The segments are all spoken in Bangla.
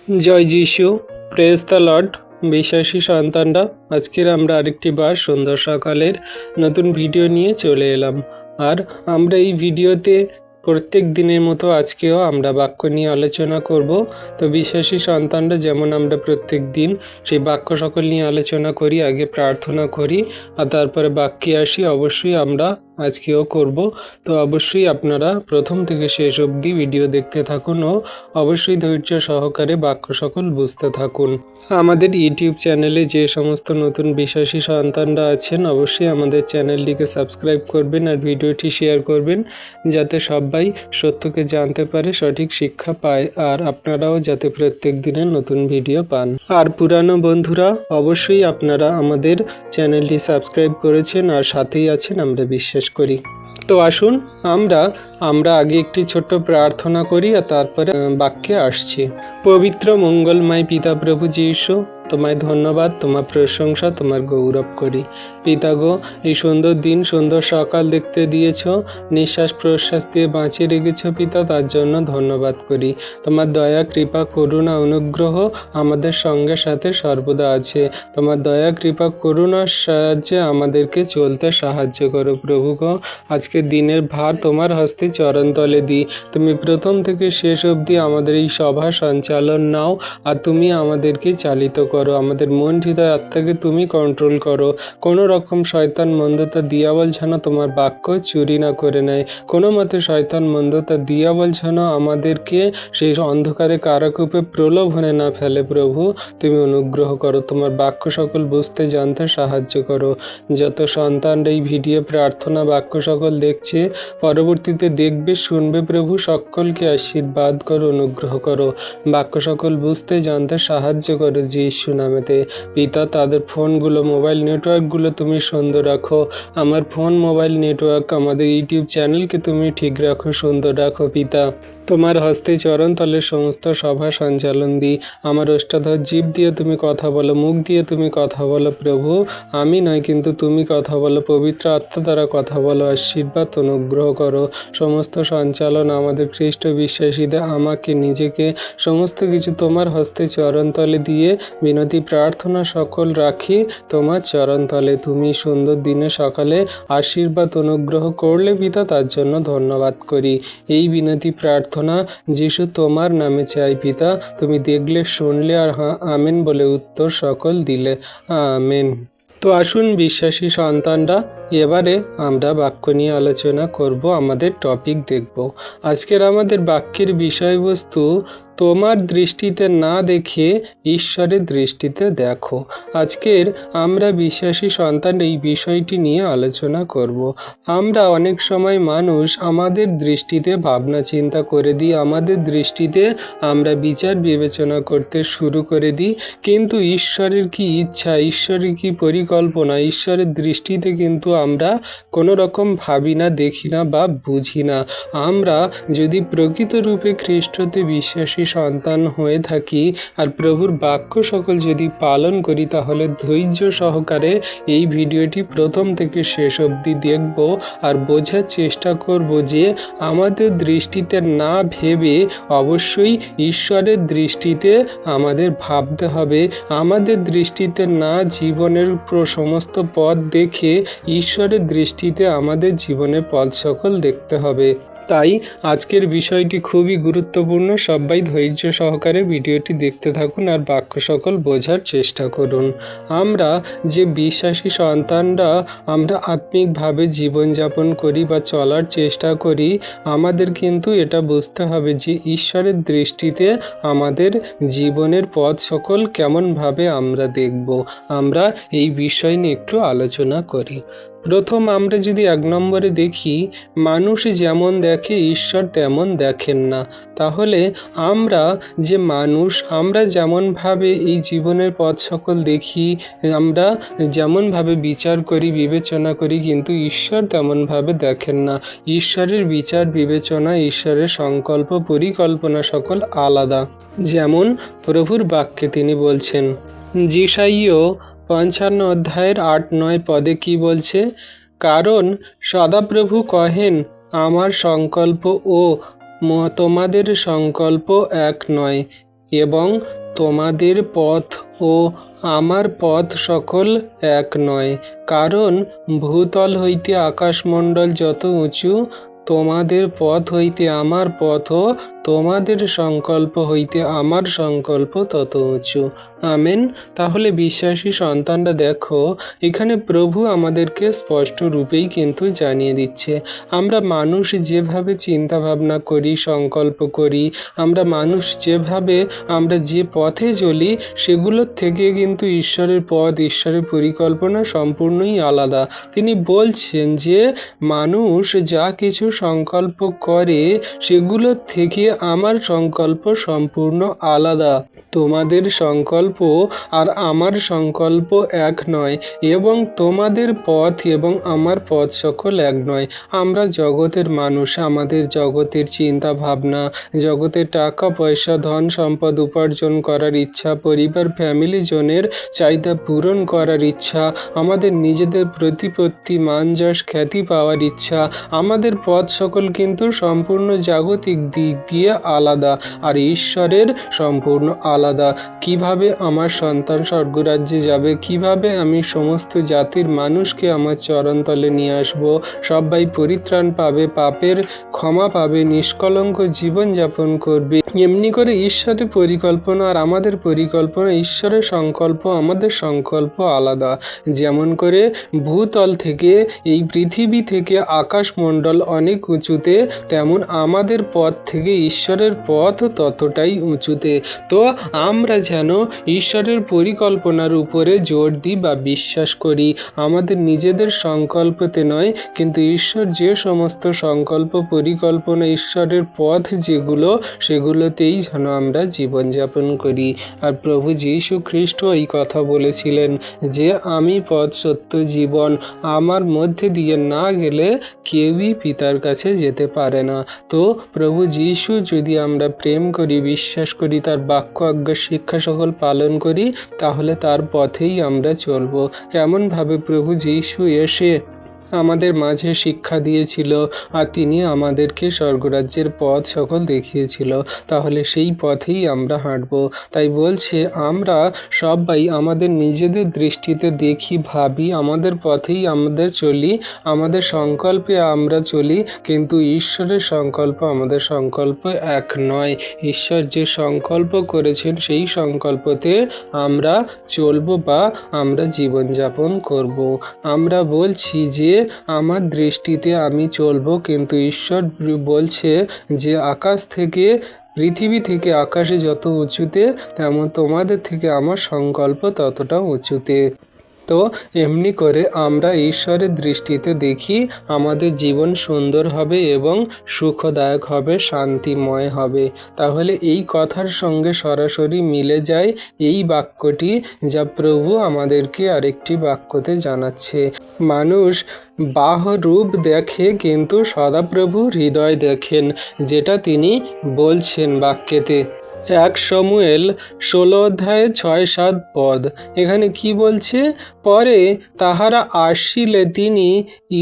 জয় যিশু, প্রেজ দ্য লর্ড। বিশ্বাসী সন্তানরা, আজকের আমরা আরেকটি বার সন্ধ্যা সকালের নতুন ভিডিও নিয়ে চলে এলাম। আর আমরা এই ভিডিওতে প্রত্যেক দিনের মতো আজকেও আমরা বাক্য নিয়ে আলোচনা করব। তো বিশ্বাসী সন্তানরা, যেমন আমরা প্রত্যেক দিন সেই বাক্য সকল নিয়ে আলোচনা করি, আগে প্রার্থনা করি আর তারপরে বাক্যে আসি, অবশ্যই আমরা আজকেও করব। তো অবশ্যই আপনারা প্রথম থেকে শেষ অবধি ভিডিও দেখতে থাকুন ও অবশ্যই ধৈর্য সহকারে বাক্য সকল বুঝতে থাকুন। আমাদের ইউটিউব চ্যানেলে যে সমস্ত নতুন বিশ্বাসী সন্তানরা আছেন, অবশ্যই আমাদের চ্যানেলটিকে সাবস্ক্রাইব করবেন আর ভিডিওটি শেয়ার করবেন, যাতে সবাই সত্যকে জানতে পারে, সঠিক শিক্ষা পায়, আর আপনারাও যাতে প্রত্যেক দিনের নতুন ভিডিও পান। আর পুরানো বন্ধুরা, অবশ্যই আপনারা আমাদের চ্যানেলটি সাবস্ক্রাইব করেছেন আর সাথেই আছেন, আমরা বিশ্বাস করি। তো আসুন আমরা আগে একটি ছোট্ট প্রার্থনা করি আর তারপরে বাক্যে আসছি। পবিত্র মঙ্গলময় পিতা প্রভু যীশু, তোমায় ধন্যবাদ, তোমার প্রশংসা, তোমার গৌরব করি। পিতা গো, এই সুন্দর দিন, সুন্দর সকাল দেখতে দিয়েছ, নিঃশ্বাস প্রশ্বাস দিয়ে বাঁচিয়ে রেখেছ পিতা, তার জন্য ধন্যবাদ করি। তোমার দয়া, কৃপা, করুণা, অনুগ্রহ আমাদের সঙ্গে সাথে সর্বদা আছে। তোমার দয়া, কৃপা, করুণার সাহায্যে আমাদেরকে চলতে সাহায্য করো প্রভু গো। আজকে দিনের ভার তোমার হস্তে চরণতলে দিই। তুমি প্রথম থেকে শেষ অবধি আমাদের এই সভা সঞ্চালন নাও আর তুমি আমাদেরকে চালিত করো। আমাদের মন, হৃদয়, আত্মাকে তুমি কন্ট্রোল করো। কোনো রকম শয়তান মন্দতা দিয়াবল যেন তোমার বাক্য চুরি না করে নেয়। কোনো মতে শয়তান মন্দতা দিয়াবল যেন আমাদেরকে সেই অন্ধকারে কারাকূপে প্রলোভনে না ফেলে প্রভু। তুমি অনুগ্রহ করো, তোমার বাক্য সকল বুঝতে জানতে সাহায্য করো। যত সন্তানরা এই ভিডিও প্রার্থনা বাক্য সকল দেখছে, পরবর্তীতে দেখবে, শুনবে প্রভু, সকলকে আশীর্বাদ করো, অনুগ্রহ করো। বাক্য সকল বুঝতে জানতে সাহায্য করো যীশু নামেতে। পিতা, তাদের ফোনগুলো, মোবাইল নেটওয়ার্কগুলো তুমি সুন্দর রাখো। আমার ফোন, মোবাইল নেটওয়ার্ক, আমাদের ইউটিউব চ্যানেলকে তুমি ঠিক রাখো, সুন্দর রাখো পিতা। তোমার হস্তে চরণ তলে সমস্ত সভা সঞ্চালন দিই। আমার অষ্টাধর জীব দিয়ে তুমি কথা বলো, মুখ দিয়ে তুমি কথা বলো প্রভু। আমি নয়, কিন্তু তুমি কথা বলো, পবিত্র আত্মা দ্বারা কথা বলো। আশীর্বাদ, অনুগ্রহ করো। সমস্ত সঞ্চালন আমাদের খ্রিস্ট বিশ্বাসীদের, আমাকে, নিজেকে, সমস্ত কিছু তোমার হস্তে চরণতলে দিয়ে বিনতি প্রার্থনা সকল রাখি তোমার চরণতলে। তুমি সুন্দর দিনে সকালে আশীর্বাদ অনুগ্রহ করলে পিতা, তার জন্য ধন্যবাদ করি। এই বিনতি প্রার্থনা যিশু তোমার নামে চাই পিতা। তুমি দেখলে, শুনলে আর হ্যাঁ আমেন বলে উত্তর সকল দিলে। আমেন। তো আসুন বিশ্বাসী সন্তানরা, এবারে আমরা বাক্য নিয়ে আলোচনা করব, আমাদের টপিক দেখব। আজকের আমাদের বাক্যের বিষয়বস্তু, তোমার দৃষ্টিতে না দেখে ঈশ্বরের দৃষ্টিতে দেখো। আজকের আমরা বিশ্বাসী সন্তান এই বিষয়টি নিয়ে আলোচনা করব। আমরা অনেক সময় মানুষ আমাদের দৃষ্টিতে ভাবনা চিন্তা করে দিই, আমাদের দৃষ্টিতে আমরা বিচার বিবেচনা করতে শুরু করে দিই, কিন্তু ঈশ্বরের কি ইচ্ছা, ঈশ্বরের কি পরিকল্পনা, ঈশ্বরের দৃষ্টিতে কিন্তু আমরা কোনো রকম ভাবি না, দেখি না বা বুঝি না। আমরা যদি প্রকৃত রূপে খ্রিস্টতে বিশ্বাসী সন্তান হয়ে থাকি আর প্রভুর বাক্য সকল যদি পালন করি, তাহলে ধৈর্য সহকারে এই ভিডিওটি প্রথম থেকে শেষ অবধি দেখব আর বোঝার চেষ্টা করব যে আমাদের দৃষ্টিতে না ভেবে অবশ্যই ঈশ্বরের দৃষ্টিতে আমাদের ভাবতে হবে। আমাদের দৃষ্টিতে না জীবনের সমস্ত পথ দেখে ঈশ্বরের দৃষ্টিতে আমাদের জীবনের পথ সকল দেখতে হবে। তাই আজকের বিষয়টি খুবই গুরুত্বপূর্ণ। সবাই ধৈর্য সহকারে ভিডিওটি দেখতে থাকুন আর বাক্য সকল বোঝার চেষ্টা করুন। আমরা যে বিশ্বাসী সন্তানরা আমরা আত্মিকভাবে জীবনযাপন করি বা চলার চেষ্টা করি, আমাদের কিন্তু এটা বুঝতে হবে যে ঈশ্বরের দৃষ্টিতে আমাদের জীবনের পথ সকল কেমনভাবে আমরা দেখব। আমরা এই বিষয় নিয়ে একটু আলোচনা করি। প্রথম আমরা যদি 1 নম্বরে দেখি, মানুষ যেমন দেখে ঈশ্বর তেমন দেখেন না। তাহলে আমরা যে মানুষ, আমরা যেমনভাবে এই জীবনের পথ সকল দেখি, আমরা যেমনভাবে বিচার করি, বিবেচনা করি, কিন্তু ঈশ্বর তেমনভাবে দেখেন না। ঈশ্বরের বিচার বিবেচনা, ঈশ্বরের সংকল্প পরিকল্পনা সকল আলাদা। যেমন প্রভুর বাক্যে তিনি বলছেন, যিশাইয় 55 অধ্যায়ের 8-9 পদে কি বলছে? কারণ সদাপ্রভু কহেন, আমার সংকল্প ও তোমাদের সংকল্প এক নয়, এবং তোমাদের পথ ও আমার পথ সকল এক নয়, কারণ ভূতল হইতে আকাশমণ্ডল যত উঁচু, তোমাদের পথ হইতে আমার পথও, তোমাদের সংকল্প হইতে আমার সংকল্প তত উঁচু। আমেন। তাহলে বিশ্বাসী সন্তানরা দেখো, এখানে প্রভু আমাদেরকে স্পষ্ট রূপেই কিন্তু জানিয়ে দিচ্ছে, আমরা মানুষ যেভাবে চিন্তা ভাবনা করি, সংকল্প করি, আমরা যে পথে চলি, সেগুলোর থেকে কিন্তু ঈশ্বরের পথ, ঈশ্বরের পরিকল্পনা সম্পূর্ণই আলাদা। তিনি বলছেন যে মানুষ যা কিছু সংকল্প করে, সেগুলোর থেকে আমার সংকল্প সম্পূর্ণ আলাদা। তোমাদের সংকল্প আর আমার সংকল্প এক নয়, এবং তোমাদের পথ এবং আমার পথ সকল এক নয়। আমরা জগতের মানুষ, আমাদের জগতের চিন্তা ভাবনা, জগতের টাকা পয়সা, ধন সম্পদ উপার্জন করার ইচ্ছা, পরিবার ফ্যামিলি জনের চাহিদা পূরণ করার ইচ্ছা, আমাদের নিজেদের প্রতিপত্তি, মান যশ খ্যাতি পাওয়ার ইচ্ছা, আমাদের পথ সকল কিন্তু সম্পূর্ণ জাগতিক দিক দিয়ে আলাদা, আর ঈশ্বরের সম্পূর্ণ আলাদা। কিভাবে আমার সন্তান স্বর্গরাজ্যে যাবে, কিভাবে আমি সমস্ত জাতির মানুষকে আমার চরণতলে নিয়ে আসবো, সবাই পরিত্রাণ পাবে, পাপের ক্ষমা পাবে, নিষ্কলঙ্ক জীবনযাপন করবে, এমনি করে ঈশ্বরের পরিকল্পনা আর আমাদের পরিকল্পনা, ঈশ্বরের সংকল্প আমাদের সংকল্প আলাদা। যেমন করে ভূতল থেকে, এই পৃথিবী থেকে আকাশমণ্ডল অনেক উঁচুতে, তেমন আমাদের পথ থেকে ঈশ্বরের পথ ততটাই উঁচুতে। তো আমরা যেন ঈশ্বরের পরিকল্পনার উপরে জোর দিই বা বিশ্বাস করি, আমাদের নিজেদের সংকল্পতে নয়, কিন্তু ঈশ্বর যে সমস্ত সংকল্প পরিকল্পনা, ঈশ্বরের পথ যেগুলো, সেগুলোতেই যেন আমরা জীবনযাপন করি। আর প্রভু যীশু খ্রিস্ট এই কথা বলেছিলেন যে আমি পথ সত্য জীবন, আমার মধ্যে দিয়ে না গেলে কেউই পিতার কাছে যেতে পারে না। তো প্রভু যীশু যদি আমরা প্রেম করি, বিশ্বাস করি, তার বাক্য আজ্ঞা শিক্ষা সকল পালন করি, তাহলে তার পথেই আমরা চলব। কেমনভাবে প্রভু যীশু এসে আমাদের মাঝে শিক্ষা দিয়েছিল, আর তিনি আমাদেরকে স্বর্গরাজ্যের পথ সকল দেখিয়েছিল, তাহলে সেই পথেই আমরা হাঁটব। তাই বলছে আমরা সবাই আমাদের নিজেদের দৃষ্টিতে দেখি, ভাবি, আমাদের পথেই আমাদের চলি, আমাদের সংকল্পে আমরা চলি, কিন্তু ঈশ্বরের সংকল্প আমাদের সংকল্প এক নয়। ঈশ্বর যে সংকল্প করেছেন, সেই সংকল্পতে আমরা চলব বা আমরা জীবনযাপন করব। আমরা বলছি যে আমার দৃষ্টিতে আমি চলব, কিন্তু ঈশ্বর বলছে যে আকাশ থেকে, পৃথিবী থেকে আকাশে যত উঁচুতে, তেমন তোমাদের থেকে আমার সংকল্প ততটা উঁচুতে। তো এমনি করে আমরা ঈশ্বরের দৃষ্টিতে দেখি, আমাদের জীবন সুন্দর হবে এবং সুখদায়ক হবে, শান্তিময় হবে। তাহলে এই কথার সঙ্গে সরাসরি মিলে যায় এই বাক্যটি, যা প্রভু আমাদেরকে আরেকটি বাক্যতে জানাচ্ছে। মানুষ বাহরূপ দেখে, কিন্তু সদাপ্রভু হৃদয় দেখেন, যেটা তিনি বলছেন বাক্যেতে। 1 শমূয়েল 16 অধ্যায়ে 6-7 পদ। এখানে কি বলছে? পরে তাহারা আসিলে তিনি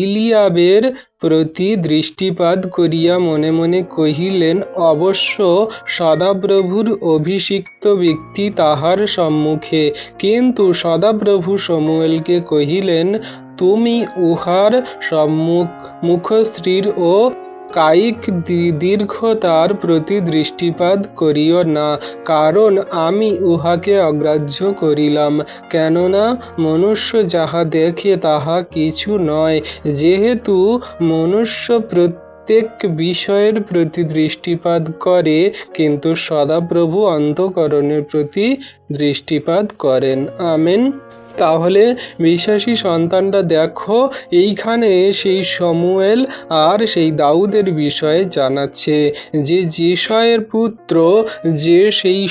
ইলিয়াবের প্রতি দৃষ্টিপাত করিয়া মনে মনে কহিলেন, অবশ্য সদাপ্রভুর অভিষিক্ত ব্যক্তি তাহার সম্মুখে। কিন্তু সদাপ্রভু শমূয়েলকে কহিলেন, তুমি উহার মুখশ্রীর ও কায়িক দীর্ঘতার প্রতি দৃষ্টিপাত করিও না, কারণ আমি উহাকে অগ্রাহ্য করিলাম। কেননা মনুষ্য যাহা দেখে তাহা কিছু নয়, যেহেতু মনুষ্য প্রত্যেক বিষয়ের প্রতি দৃষ্টিপাত করে, কিন্তু সদাপ্রভু অন্তঃকরণের প্রতি দৃষ্টিপাত করেন। আমেন। তাহলে বিশ্বাসী সন্তানরা দেখো, এইখানে সেই শমূয়েল আর সেই দাউদের বিষয়ে জানাচ্ছে, যে যেশয়ের পুত্র যে সেই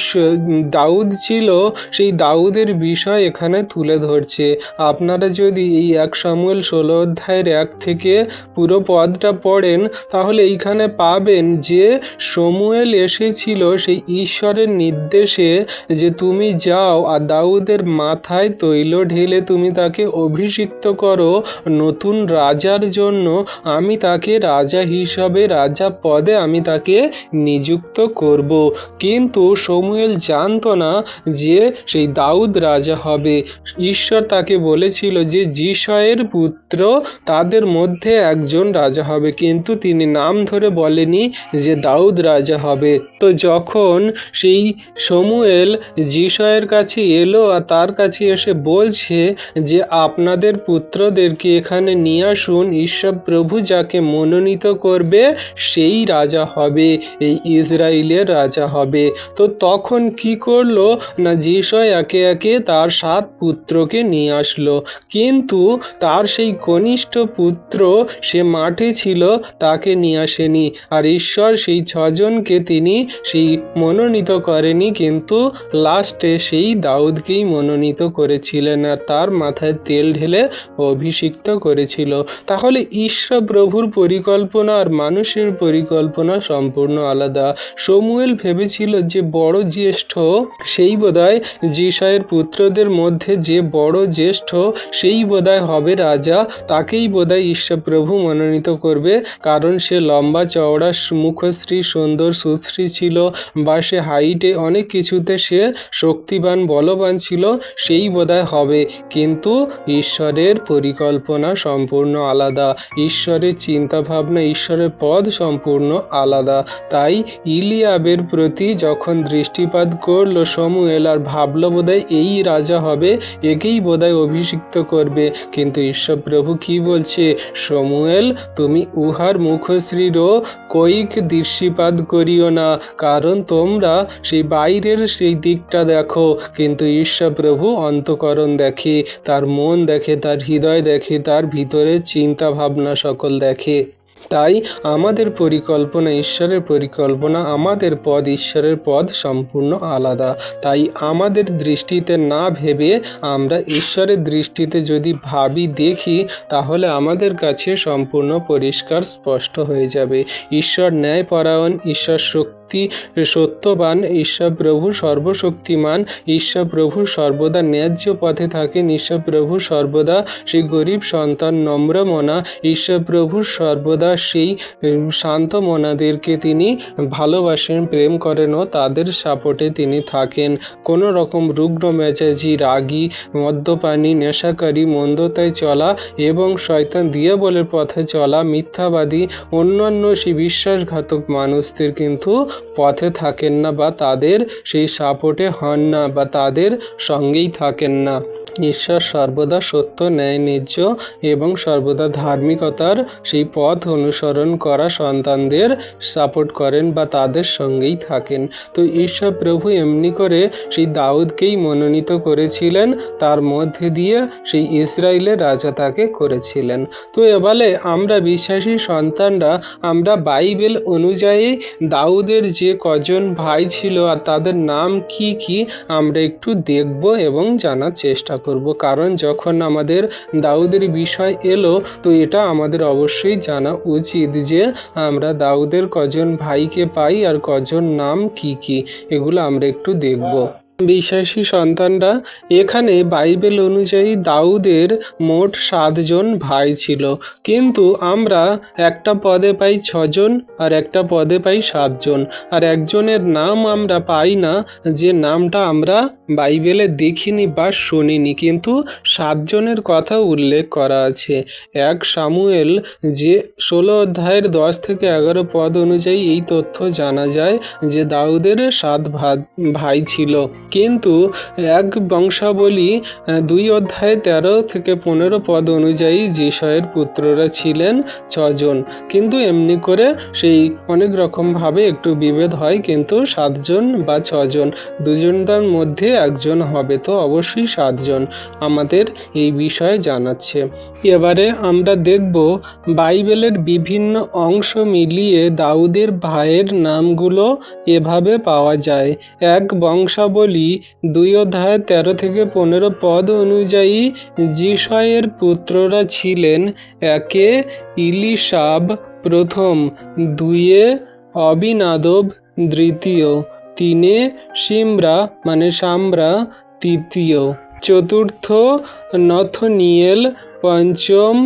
দাউদ ছিল, সেই দাউদের বিষয় এখানে তুলে ধরছে। আপনারা যদি এই 1 শমূয়েল 16 অধ্যায়ের 1 থেকে পুরো পদটা পড়েন, তাহলে এইখানে পাবেন যে শমূয়েল এসেছিল সেই ঈশ্বরের নির্দেশে, যে তুমি যাও আর দাউদের মাথায় তৈল তৈল ঢেলে তুমি তাকে অভিষিক্ত করো নতুন রাজার জন্য, আমি তাকে রাজা হিসাবে, রাজা পদে আমি তাকে নিযুক্ত করব। কিন্তু শমূয়েল জানতো না যে সেই দাউদ রাজা হবে। ঈশ্বর তাকে বলেছিল যে যিশয়ের পুত্র তাদের মধ্যে একজন রাজা হবে, কিন্তু তিনি নাম ধরে বলেনি যে দাউদ রাজা হবে। তো যখন সেই শমূয়েল যিশয়ের কাছে এলো আর তার কাছে এসে বলছে যে আপনাদের পুত্রদেরকে এখানে নিয়ে আসুন, ঈশ্বর প্রভু যাকে মনোনীত করবে সেই রাজা হবে, এই ইসরায়েলের রাজা হবে। তো তখন কি করলো না, যিশয় একে একে তার 7 পুত্রকে নিয়ে আসলো, কিন্তু তার সেই কনিষ্ঠ পুত্র সে মাঠে ছিল, তাকে নিয়ে আসেনি। আর ঈশ্বর সেই 6 জনকে তিনি সেই মনোনীত করেনি, কিন্তু লাস্টে সেই দাউদকেই মনোনীত করেছিলেন আর তার মাথায় তেল ঢেলে অভিষিক্ত করেছিল। তাহলে ঈশ্বর প্রভুর পরিকল্পনা আর মানুষের পরিকল্পনা সম্পূর্ণ আলাদা। শমূয়েল ভেবেছিল যে বড় জ্যেষ্ঠ সেই বোধহয় যিশয়ের পুত্রদের মধ্যে যে বড় জ্যেষ্ঠ সেই বোধহয় হবে রাজা, তাকেই বোধহয় ঈশ্বর প্রভু মনোনীত করবে, কারণ সে লম্বা চওড়া মুখশ্রী সুন্দর সুশ্রী ছিল, বা সে হাইটে অনেক কিছুতে সে শক্তিবান বলবান ছিল, সেই বোধহয় হবে। কিন্তু ঈশ্বরের পরিকল্পনা সম্পূর্ণ আলাদা, ঈশ্বরের চিন্তাভাবনা, ঈশ্বরের পদ সম্পূর্ণ আলাদা। তাই ইলিয়াবের প্রতি যখন দৃষ্টিপাত করলো শমূয়েল আর ভাবলো বোধহয় এই রাজা হবে, একেই বোধহয় অভিষিক্ত করবে, কিন্তু ঈশ্বর প্রভু কি বলছে, শমূয়েল তুমি উহার মুখশ্রীরও কইক দৃষ্টিপাত করিও না, কারণ তোমরা সেই বাইরের সেই দিকটা দেখো, কিন্তু ঈশ্বর প্রভু অন্তঃকরণ দেখে, তার মন দেখে, তার হৃদয় দেখে, তার ভিতরের চিন্তা ভাবনা সকল দেখে। তাই আমাদের পরিকল্পনা ঈশ্বরের পরিকল্পনা, আমাদের পদ ঈশ্বরের পদ সম্পূর্ণ আলাদা। তাই আমাদের দৃষ্টিতে না ভেবে আমরা ঈশ্বরের দৃষ্টিতে যদি ভাবি দেখি, তাহলে আমাদের কাছে সম্পূর্ণ পরিষ্কার স্পষ্ট হয়ে যাবে। ঈশ্বর ন্যায়পরায়ণ, ঈশ্বর সত্যবান, ঈশ্বর প্রভু সর্বশক্তিমান, ঈশ্বর প্রভু সর্বদা ন্যায্য পথে থাকেন, ঈশ্বর প্রভু সর্বদা সেই গরিব সন্তান নম্রমনা, ঈশ্বর প্রভু সর্বদা সেই শান্ত মনাদেরকে তিনি ভালোবাসেন, প্রেম করেন ও তাদের সাপোর্টে তিনি থাকেন। কোনো রকম রুগ্ন মেজাজি, রাগী, মদ্যপানী, নেশাকারী, মন্দতায় চলা এবং শয়তান দিয়াবলের পথে চলা, মিথ্যাবাদী, অন্যান্য সেই বিশ্বাসঘাতক মানুষদের কিন্তু পথে থাকেন না, বা তাদের সেই সাপোর্টে হন না, বা তাদের সঙ্গেই থাকেন না। ঈশ্বর সর্বদা সত্য, ন্যায়, ন্যায্য এবং সর্বদা ধার্মিকতার সেই পথ অনুসরণ করা সন্তানদের সাপোর্ট করেন, বা তাদের সঙ্গেই থাকেন। তো ঈশ্বর প্রভু এমনি করে সেই দাউদকেই মনোনীত করেছিলেন, তার মধ্যে দিয়ে সেই ইসরায়েলের রাজা তাকে করেছিলেন। তো এবারে আমরা বিশ্বাসী সন্তানরা আমরা বাইবেল অনুযায়ী দাউদের যে কজন ভাই ছিল আর তাদের নাম কি কি আমরা একটু দেখব এবং জানার চেষ্টা করব, কারণ যখন আমাদের দাউদের বিষয় এলো তো এটা আমাদের অবশ্যই জানা উচিত যে আমরা দাউদের কজন ভাইকে পাই আর কজন নাম কি কি, এগুলো আমরা একটু দেখব। বিশ্বাসী সন্তানরা, এখানে বাইবেল অনুযায়ী দাউদের মোট 7 জন ভাই ছিল, কিন্তু আমরা একটা পদে পাই 6 জন আর একটা পদে পাই 7 জন, আর একজনের নাম আমরা পাই না, যে নামটা আমরা বাইবেলে দেখিনি বা শুনিনি, কিন্তু 7 জনের কথা উল্লেখ করা আছে। 1 সামুয়েল যে 16 অধ্যায়ের 10 থেকে 11 পদ অনুযায়ী এই তথ্য জানা যায় যে দাউদের 7 ভাই ছিল, কিন্তু 1 বংশাবলী 2 অধ্যায় 13 থেকে 15 পদ অনুযায়ী যিশয়ের পুত্ররা ছিলেন 6 জন, কিন্তু এমনি করে সেই অনেক রকমভাবে একটু বিভেদ হয়, কিন্তু 7 জন বা 6 জন, দুজনটার মধ্যে একজন হবে, তো অবশ্যই 7 জন আমাদের এই বিষয়ে জানাচ্ছে। এবারে আমরা দেখব বাইবেলের বিভিন্ন অংশ মিলিয়ে দাউদের ভাইয়ের নামগুলো এভাবে পাওয়া যায়। 1 বংশাবলী 2 অধ্যায় 13 থেকে 15 পদ অনুযায়ী যিশয়ের পুত্ররা ছিলেন 1 ইলিশাব প্রথম, 2 অবিনাদব দ্বিতীয়, 3 শিমরা মানে সামরা তৃতীয়, চতুর্থ নথনিয়েল, পঞ্চম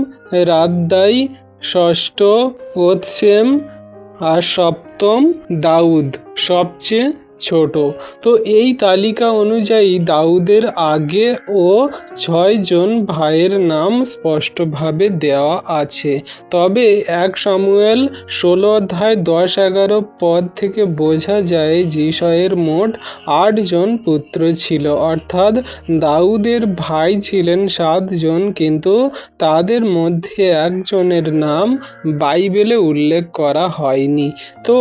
রাদ্দাই, ষষ্ঠ ওতসেম, আর সপ্তম দাউদ সবচেয়ে ছোট। তো এই তালিকা অনুযায়ী দাউদের আগে ও 6 ভাইয়ের নাম স্পষ্টভাবে দেওয়া আছে। তবে 1 শমূয়েল 16 অধ্যায় 10-11 পদ থেকে বোঝা যায় যিশয়ের মোট 8 পুত্র ছিল, অর্থাৎ দাউদের ভাই ছিলেন 7, কিন্তু তাদের মধ্যে একজনের নাম বাইবেলে উল্লেখ করা হয়নি। তো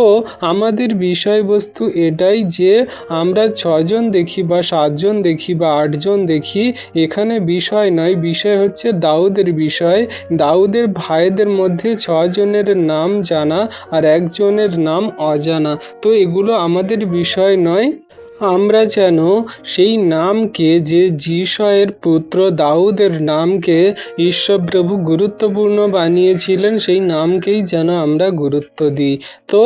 আমাদের বিষয়বস্তু এটাই যে আমরা 6 দেখি বা 7 দেখি বা 8 দেখি, এখানে বিষয় নয়, বিষয় হচ্ছে দাউদের বিষয়। দাউদের ভাইদের মধ্যে 6 নাম জানা আর একজনের নাম অজানা। তো এগুলো আমাদের বিষয় নয়। আমরা যেন সেই নামকে, যে যিশয়ের পুত্র দাউদের নামকে ঈশ্বরপ্রভু গুরুত্বপূর্ণ বানিয়েছিলেন, সেই নামকেই যেন আমরা গুরুত্ব দিই। তো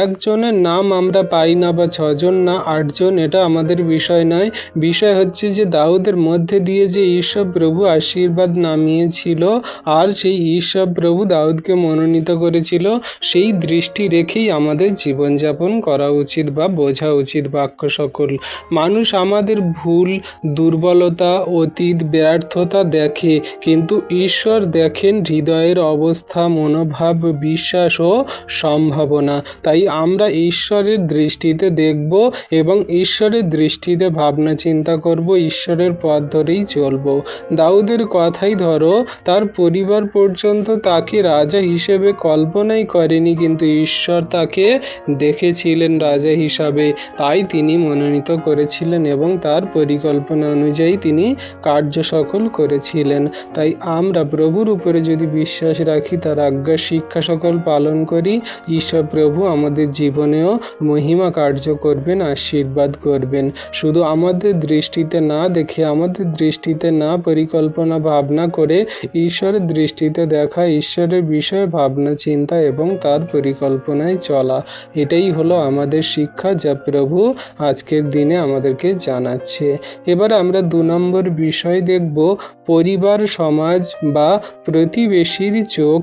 একজনের নাম আমরা পাই না বা 6 না 8, এটা আমাদের বিষয় নয়। বিষয় হচ্ছে যে দাউদের মধ্যে দিয়ে যে ঈশ্বরপ্রভু আশীর্বাদ নামিয়েছিল আর সেই ঈশ্বরপ্রভু দাউদকে মনোনীত করেছিল, সেই দৃষ্টি রেখেই আমাদের জীবনযাপন করা উচিত বা বোঝা উচিত বাক্য সকল। মানুষ আমাদের ভুল, দুর্বলতা, অতীত, ব্যর্থতা দেখে, কিন্তু ঈশ্বর দেখেন হৃদয়ের অবস্থা, মনোভাব, বিশ্বাস ও সম্ভাবনা। তাই আমরা ঈশ্বরের দৃষ্টিতে দেখব এবং ঈশ্বরের দৃষ্টিতে ভাবনা চিন্তা করব, ঈশ্বরের পথ ধরেই চলব। দাউদের কথাই ধরো, তার পরিবার পর্যন্ত তাকে রাজা হিসেবে কল্পনাই করেনি, কিন্তু ঈশ্বর তাকে দেখেছিলেন রাজা হিসাবে, তাই তিনি মনোনীত করেছিলেন এবং তার পরিকল্পনা অনুযায়ী তিনি কার্য সকল করেছিলেন। তাই আমরা প্রভুর উপরে যদি বিশ্বাস রাখি, তার আজ্ঞা শিক্ষা সকল পালন করি, ঈশ্বর প্রভু আমাদের জীবনেও মহিমা কার্য করবেন, আশীর্বাদ করবেন। শুধু আমাদের দৃষ্টিতে না দেখে, আমাদের দৃষ্টিতে না পরিকল্পনা ভাবনা করে, ঈশ্বরের দৃষ্টিতে দেখা, ঈশ্বরের বিষয়ে ভাবনা চিন্তা এবং তার পরিকল্পনায় চলা, এটাই হলো আমাদের শিক্ষা, যা প্রভু আজকের দিনে আমাদেরকে জানাচ্ছে। এবার আমরা 2 নম্বর বিষয় দেখব, পরিবার, সমাজ বা প্রতিবেশীর চোখ,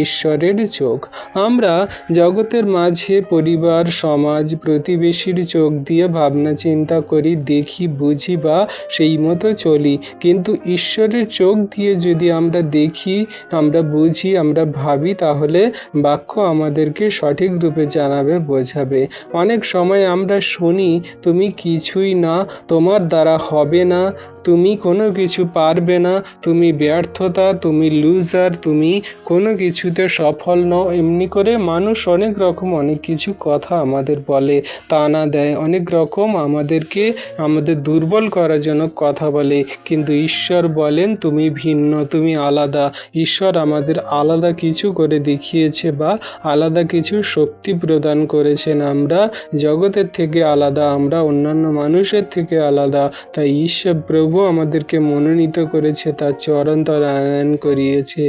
ঈশ্বরের চোখ। আমরা জগতের মাঝে পরিবার, সমাজ, প্রতিবেশীর চোখ দিয়ে ভাবনা চিন্তা করি, দেখি, বুঝি বা সেই মতো চলি, কিন্তু ঈশ্বরের চোখ দিয়ে যদি আমরা দেখি, আমরা বুঝি, আমরা ভাবি, তাহলে বাক্য আমাদেরকে সঠিক রূপে জানাবে, বোঝাবে। অনেক সময় আমরা শুনি, তুমি কিছুই না, তোমার দ্বারা হবে না, তুমি কোনো কিছু পারবে না, তুমি ব্যর্থতা, তুমি লুজার, তুমি কোনো কিছুতে সফল নও। এমনি করে মানুষ অনেক রকম অনেক কিছু কথা আমাদের বলে, তানা দেয়, অনেক রকম আমাদেরকে আমাদের দুর্বল করার জন্য কথা বলে, কিন্তু ঈশ্বর বলেন তুমি ভিন্ন, তুমি আলাদা। ঈশ্বর আমাদের আলাদা কিছু করে দেখিয়েছে বা আলাদা কিছু শক্তি প্রদান করেছেন। আমরা জগতের থেকে আলাদা, আমরা অন্যান্য মানুষের থেকে আলাদা। তাই ঈশ্বর প্রভু আমাদেরকে মনোনীত করেছে, তার চরণ তলে আনয়ন করিয়েছে।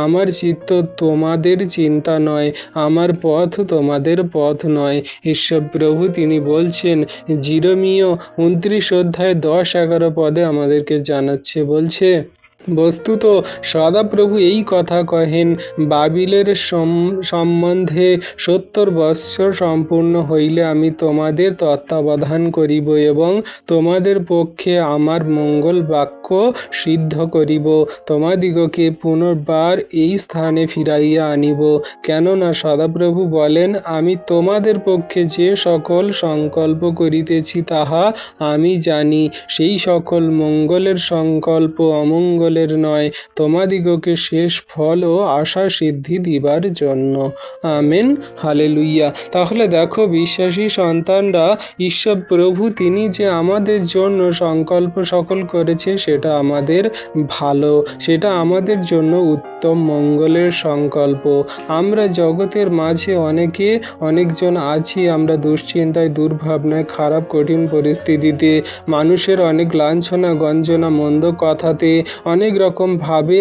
আমার চিত্ত তোমাদের চিন্তা নয়, আমার পথ তোমাদের পথ নয়। ঈশ্বর প্রভু তিনি বলছেন, জিরমীয় 29 অধ্যায় 10-11 পদে আমাদেরকে জানাচ্ছে, বলছে, বস্তুত সদাপ্রভু এই কথা কহেন, বাবিলের সম্বন্ধে 70 বৎসর সম্পূর্ণ হইলে আমি তোমাদের তত্ত্বাবধান করিব এবং তোমাদের পক্ষে আমার মঙ্গল বাক্য সিদ্ধ করিব, তোমাদিগকে পুনর্বার এই স্থানে ফিরাইয়া আনিব। কেননা সদাপ্রভু বলেন, আমি তোমাদের পক্ষে যে সকল সংকল্প করিতেছি তাহা আমি জানি, সেই সকল মঙ্গলের সংকল্প অমঙ্গল নয়, তোমাদিগকে শেষ ফল ও আশা সিদ্ধি দিবার জন্য। Amen, hallelujah. তাহলে দেখো বিশ্বাসী সন্তানরা, ঈশ্বর প্রভু তিনি যে আমাদের জন্য সংকল্প সকল করেছে, সেটা আমাদের ভালো, সেটা আমাদের জন্য উত্তম মঙ্গলের সংকল্প। আমরা জগতের মাঝে অনেকজন আছি, আমরা দুশ্চিন্তায়, দুর্ভাবনায়, খারাপ কঠিন পরিস্থিতিতে, মানুষের অনেক লাঞ্ছনা গঞ্জনা, মন্দ কথাতে, অনেক অনেক রকমভাবে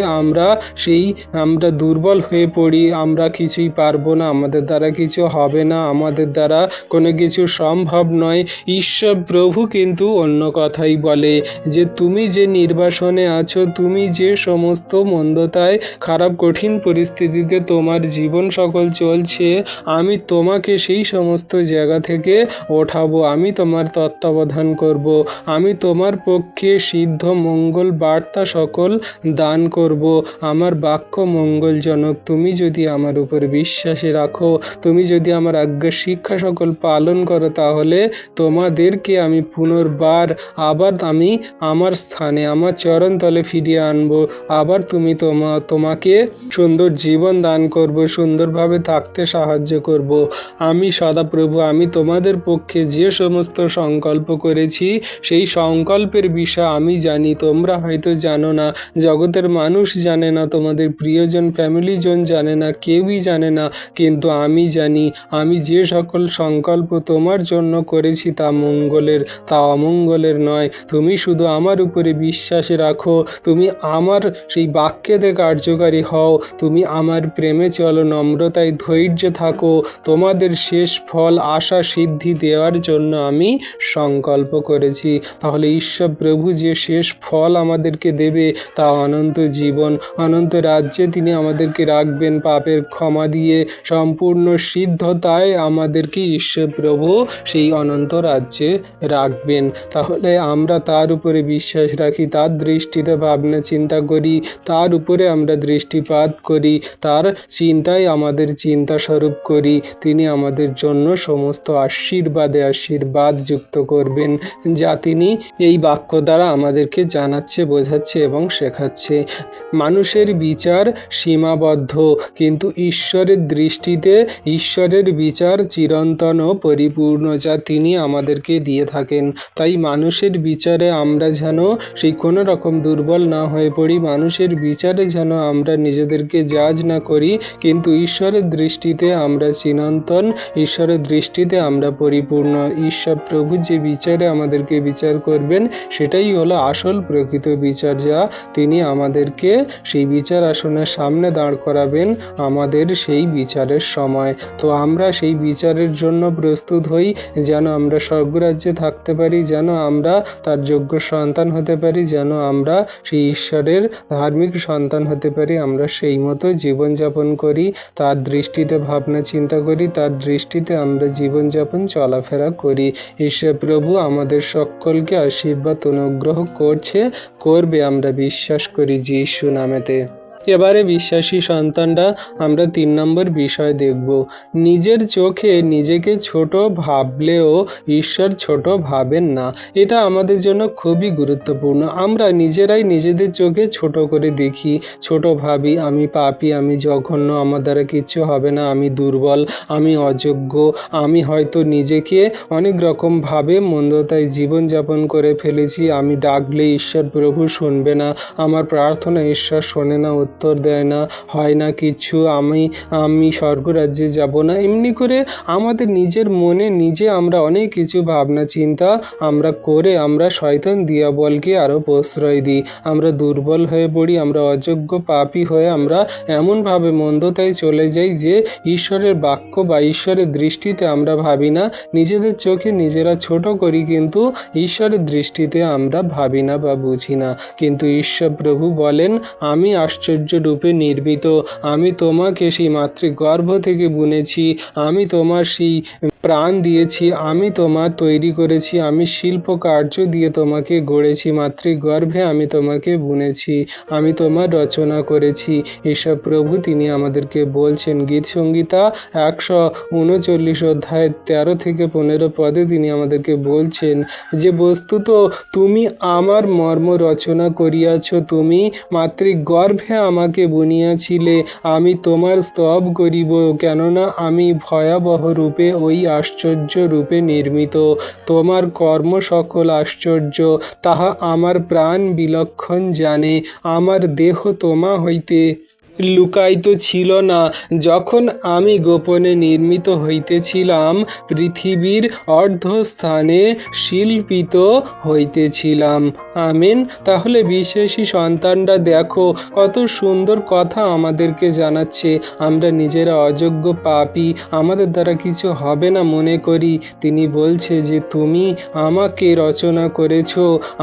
আমরা দুর্বল হয়ে পড়ি, আমরা কিছুই পারবো না, আমাদের দ্বারা কিছু হবে না, আমাদের দ্বারা কোনো কিছু সম্ভব নয়। ঈশ্বর প্রভু কিন্তু অন্য কথাই বলে যে তুমি যে নির্বাসনে আছো, তুমি যে সমস্ত মন্দতায় খারাপ কঠিন পরিস্থিতিতে তোমার জীবন সকল চলছে, আমি তোমাকে সেই সমস্ত জায়গা থেকে ওঠাবো, আমি তোমার তত্ত্বাবধান করব, আমি তোমার পক্ষে সিদ্ধ মঙ্গল বার্তা সকল দান করব। আমার বাক্য মঙ্গলজনক। তুমি যদি আমার উপর বিশ্বাসী রাখো, তুমি যদি আমার আজ্ঞা শিক্ষা সকল পালন করো, তাহলে তোমাদেরকে আমি পুনর্বার আবার আমি আমার স্থানে আমার চরণতলে ফিরিয়ে আনবো। আবার তোমাকে সুন্দর জীবন দান করব, সুন্দরভাবে থাকতে সাহায্য করব। আমি সদাপ্রভু, আমি তোমাদের পক্ষে যে সমস্ত সংকল্প করেছি সেই সংকল্পের বিষয় আমি জানি, তোমরা হয়তো জানো না, জগতের মানুষ জানে না, তোমাদের প্রিয়জন ফ্যামিলিজন জানে না, কেউই জানে না, কিন্তু আমি জানি। আমি যে সকল সংকল্প তোমার জন্য করেছি তা মঙ্গলের, তা অমঙ্গলের নয়। তুমি শুধু আমার উপরে বিশ্বাস রাখো, তুমি আমার সেই বাক্যেতে কার্যকারী হও, তুমি আমার প্রেমে চলো, নম্রতায় ধৈর্য থাকো, তোমাদের শেষ ফল আশা সিদ্ধি দেওয়ার জন্য আমি সংকল্প করেছি। তাহলে ঈশ্বর প্রভু যে শেষ ফল আমাদেরকে দেবে তা অনন্ত জীবন, অনন্ত রাজ্যে তিনি আমাদেরকে রাখবেন, পাপের ক্ষমা দিয়ে সম্পূর্ণ সিদ্ধতায় আমাদেরকে ঈশ্বর প্রভু সেই অনন্ত রাজ্যে রাখবেন। তাহলে আমরা তার উপরে বিশ্বাস রাখি, তার দৃষ্টিতে ভাবনা চিন্তা করি, তার উপরে আমরা দৃষ্টিপাত করি, তার চিন্তায় আমাদের চিন্তা স্বরূপ করি, তিনি আমাদের জন্য সমস্ত আশীর্বাদ যুক্ত করবেন, যা তিনি এই বাক্য দ্বারা আমাদেরকে জানাচ্ছে, বোঝাচ্ছে এবং শেখাচ্ছে। মানুষের বিচার সীমাবদ্ধ, কিন্তু ঈশ্বরের দৃষ্টিতে ঈশ্বরের বিচার চিরন্তন ও পরিপূর্ণ, যা তিনি আমাদেরকে দিয়ে থাকেন। তাই মানুষের বিচারে আমরা যেন সেই কোনো রকম দুর্বল না হয়ে পড়ি, মানুষের বিচারে যেন আমরা নিজেদেরকে জাজ না করি, কিন্তু ঈশ্বরের দৃষ্টিতে আমরা চিরন্তন, ঈশ্বরের দৃষ্টিতে আমরা পরিপূর্ণ। ঈশ্বর প্রভু যে বিচারে আমাদেরকে বিচার করবেন সেটাই হলো আসল প্রকৃত বিচার, যা তিনি আমাদেরকে সেই বিচার আসনের সামনে দাঁড় করাবেন আমাদের সেই বিচারের সময়। তো আমরা সেই বিচারের জন্য প্রস্তুত হই, যেন আমরা স্বর্গরাজ্যে থাকতে পারি, যেন আমরা তার যোগ্য সন্তান হতে পারি, যেন আমরা সেই ঈশ্বরের ধার্মিক সন্তান হতে পারি। আমরা সেই মতো জীবনযাপন করি, তার দৃষ্টিতে ভাবনা চিন্তা করি, তার দৃষ্টিতে আমরা জীবনযাপন চলাফেরা করি। ঈশ্বর প্রভু আমাদের সকলকে আশীর্বাদ অনুগ্রহ করবে, আমরা বিশ্বাস করি যিশু নামেতে। এবারে বিশ্বাসী সন্তানরা আমরা 3 নম্বর বিষয় দেখব। নিজের চোখে নিজেকে ছোট ভাবলেও ঈশ্বর ছোট ভাবেন না। এটা আমাদের জন্য খুবই গুরুত্বপূর্ণ। আমরা নিজেরাই নিজেদের চোখে ছোট করে দেখি, ছোট ভাবি, আমি পাপী, আমি জঘন্য, আমার দ্বারা কিচ্ছু হবে না, আমি দুর্বল, আমি অযোগ্য, আমি হয়তো নিজেকে অনেক রকমভাবে মন্দতায় জীবনযাপন করে ফেলেছি, আমি ডাকলে ঈশ্বর প্রভু শুনবে না, আমার প্রার্থনা ঈশ্বর শোনে না, উত্তর দেয় না, হয় না কিছু, আমি স্বর্গরাজ্যে যাব না। এমনি করে আমাদের নিজের মনে নিজে আমরা অনেক কিছু ভাবনা চিন্তা আমরা করে আমরা শয়তান দিয়াবলকে আরও প্রশ্রয় দিই। আমরা দুর্বল হয়ে পড়ি, আমরা অযোগ্য পাপী হয়ে আমরা এমনভাবে মন্দতায় চলে যাই যে ঈশ্বরের বাক্য বা ঈশ্বরের দৃষ্টিতে আমরা ভাবি না, নিজেদের চোখে নিজেরা ছোট করি, কিন্তু ঈশ্বরের দৃষ্টিতে আমরা ভাবি না বা বুঝি না। কিন্তু ঈশ্বর প্রভু বলেন, আমি আশ্চর্য রূপে নির্মিত, আমি তোমাকে সেই মাতৃগর্ভ থেকে বুনেছি, আমি তোমার সেই প্রাণ দিয়েছি, আমি তোমার তৈরি করেছি, আমি শিল্প কার্য দিয়ে তোমাকে গড়েছি, মাতৃগর্ভে আমি তোমাকে বুনেছি, আমি তোমার রচনা করেছি। ঈশ্বর প্রভু তিনি আমাদেরকে বলছেন, গীত সংহিতা 139 অধ্যায়ের 13 থেকে 15 পদে তিনি আমাদেরকে বলছেন যে বস্তুত তুমি আমার মর্ম রচনা করিয়াছ, তুমি মাতৃগর্ভে আমাকে বুনিয়াছিলে, আমি তোমার স্তব করিব, কেননা আমি ভয়াবহ রূপে ওই আশ্চর্য রূপে নির্মিত। তোমার কর্ম সকল আশ্চর্য, তাহা আমার প্রাণ বিলক্ষণ জানে, আমার দেহ তোমা হইতে লুকায়িত ছিল না, যখন আমি গোপনে নির্মিত হইতেছিলাম, পৃথিবীর অর্ধস্থানে শিল্পিত হইতেছিলাম। আমেন। তাহলে বিশ্বাসী সন্তানরা দেখো কত সুন্দর কথা আমাদেরকে জানাচ্ছে। আমরা নিজেরা অযোগ্য পাপী, আমাদের দ্বারা কিছু হবে না মনে করি। তিনি বলছে যে তুমি আমাকে রচনা করেছ,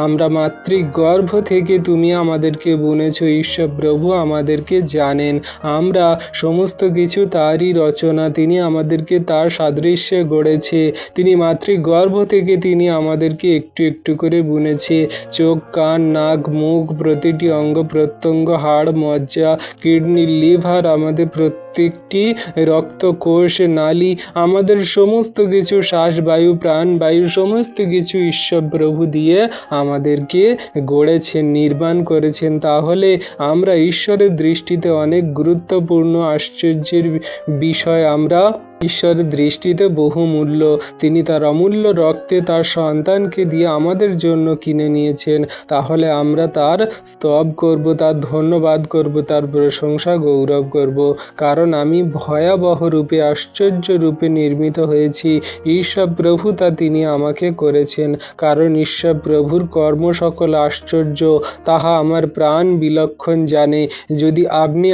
আমরা মাতৃগর্ভ থেকে তুমি আমাদেরকে বুনেছ। ঈশ্বর প্রভু আমাদেরকে জানেন, আমরা সমস্ত কিছু তারই রচনা। তিনি আমাদেরকে তার সাদৃশ্যে গড়েছে। তিনি মাতৃগর্ভ থেকে তিনি আমাদেরকে একটু একটু করে বুনেছে। চোখ, কান, নাক, মুখ, প্রতিটি অঙ্গ প্রত্যঙ্গ, হাড়, মজ্জা, কিডনি, লিভার, আমাদের প্রত্যেকটি রক্তকোষ, নালী, আমাদের সমস্ত কিছু, শ্বাসবায়ু, প্রাণবায়ু, সমস্ত কিছু ঈশ্বর প্রভু দিয়ে আমাদেরকে গড়েছেন, নির্মাণ করেছেন। তাহলে আমরা ঈশ্বরের দৃষ্টিতে অনেক গুরুত্বপূর্ণ, আশ্চর্যের বিষয়। আমরা ঈশ্বরের দৃষ্টিতে বহুমূল্য। তিনি তার অমূল্য রক্তে তার সন্তানকে দিয়ে আমাদের জন্য কিনে নিয়েছেন। তাহলে আমরা তার স্তব করব, তার ধন্যবাদ করব, তার প্রশংসা গৌরব করব। কারণ আমি ভয়াবহ রূপে, আশ্চর্য রূপে নির্মিত হয়েছি। ঈশ্বর প্রভু তা তিনি আমাকে করেছেন। কারণ ঈশ্বর প্রভুর কর্ম সকল আশ্চর্য, তাহা আমার প্রাণ বিলক্ষণ জানে। যদি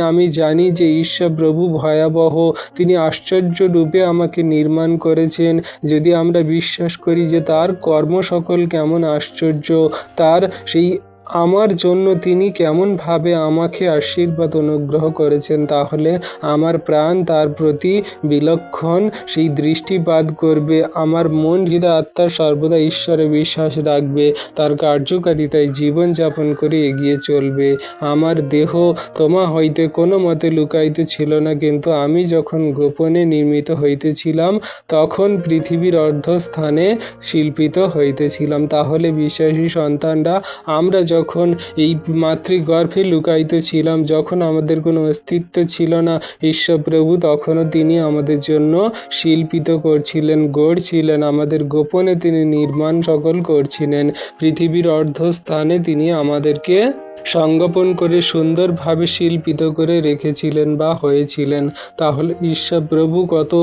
আমি জানি যে ঈশ্বর প্রভু ভয়াবহ, তিনি আশ্চর্য রূপে আমাকে নির্মাণ করেছেন, যদি আমরা বিশ্বাস করি যে তার কর্ম সকল কেমন আশ্চর্য, তার সেই আমার জন্য তিনি কেমনভাবে আমাকে আশীর্বাদ অনুগ্রহ করেছেন, তাহলে আমার প্রাণ তার প্রতি বিলক্ষণ সেই দৃষ্টিপাত করবে। আমার মন, হৃদয়, আত্মা সর্বদা ঈশ্বরে বিশ্বাস রাখবে, তার কার্যকারিতায় জীবনযাপন করে এগিয়ে চলবে। আমার দেহ তোমা হইতে কোনো মতে লুকায়িত ছিল না, কিন্তু আমি যখন গোপনে নির্মিত হইতেছিলাম, তখন পৃথিবীর অর্ধস্থানে শিল্পিত হইতেছিলাম। তাহলে বিশ্বাসী সন্তানরা, আমরা যখন এই মাতৃগর্ভে লুকায়িত ছিলাম, যখন আমাদের কোনো অস্তিত্ব ছিল না, ঈশ্বর প্রভু তখনও তিনি আমাদের জন্য শিল্পিত করছিলেন, গড়ছিলেন। আমাদের গোপনে তিনি নির্মাণ সকল করছিলেন। পৃথিবীর অর্ধস্থানে তিনি আমাদেরকে সংগোপন করে সুন্দরভাবে শিল্পিত করে রেখেছিলেন বা হয়েছিলেন। তাহলে ঈশ্বর প্রভু কত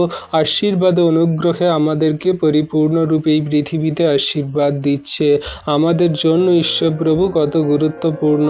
আশীর্বাদ অনুগ্রহে আমাদেরকে পরিপূর্ণরূপে এই পৃথিবীতে আশীর্বাদ দিচ্ছে। আমাদের জন্য ঈশ্বর প্রভু কত গুরুত্বপূর্ণ,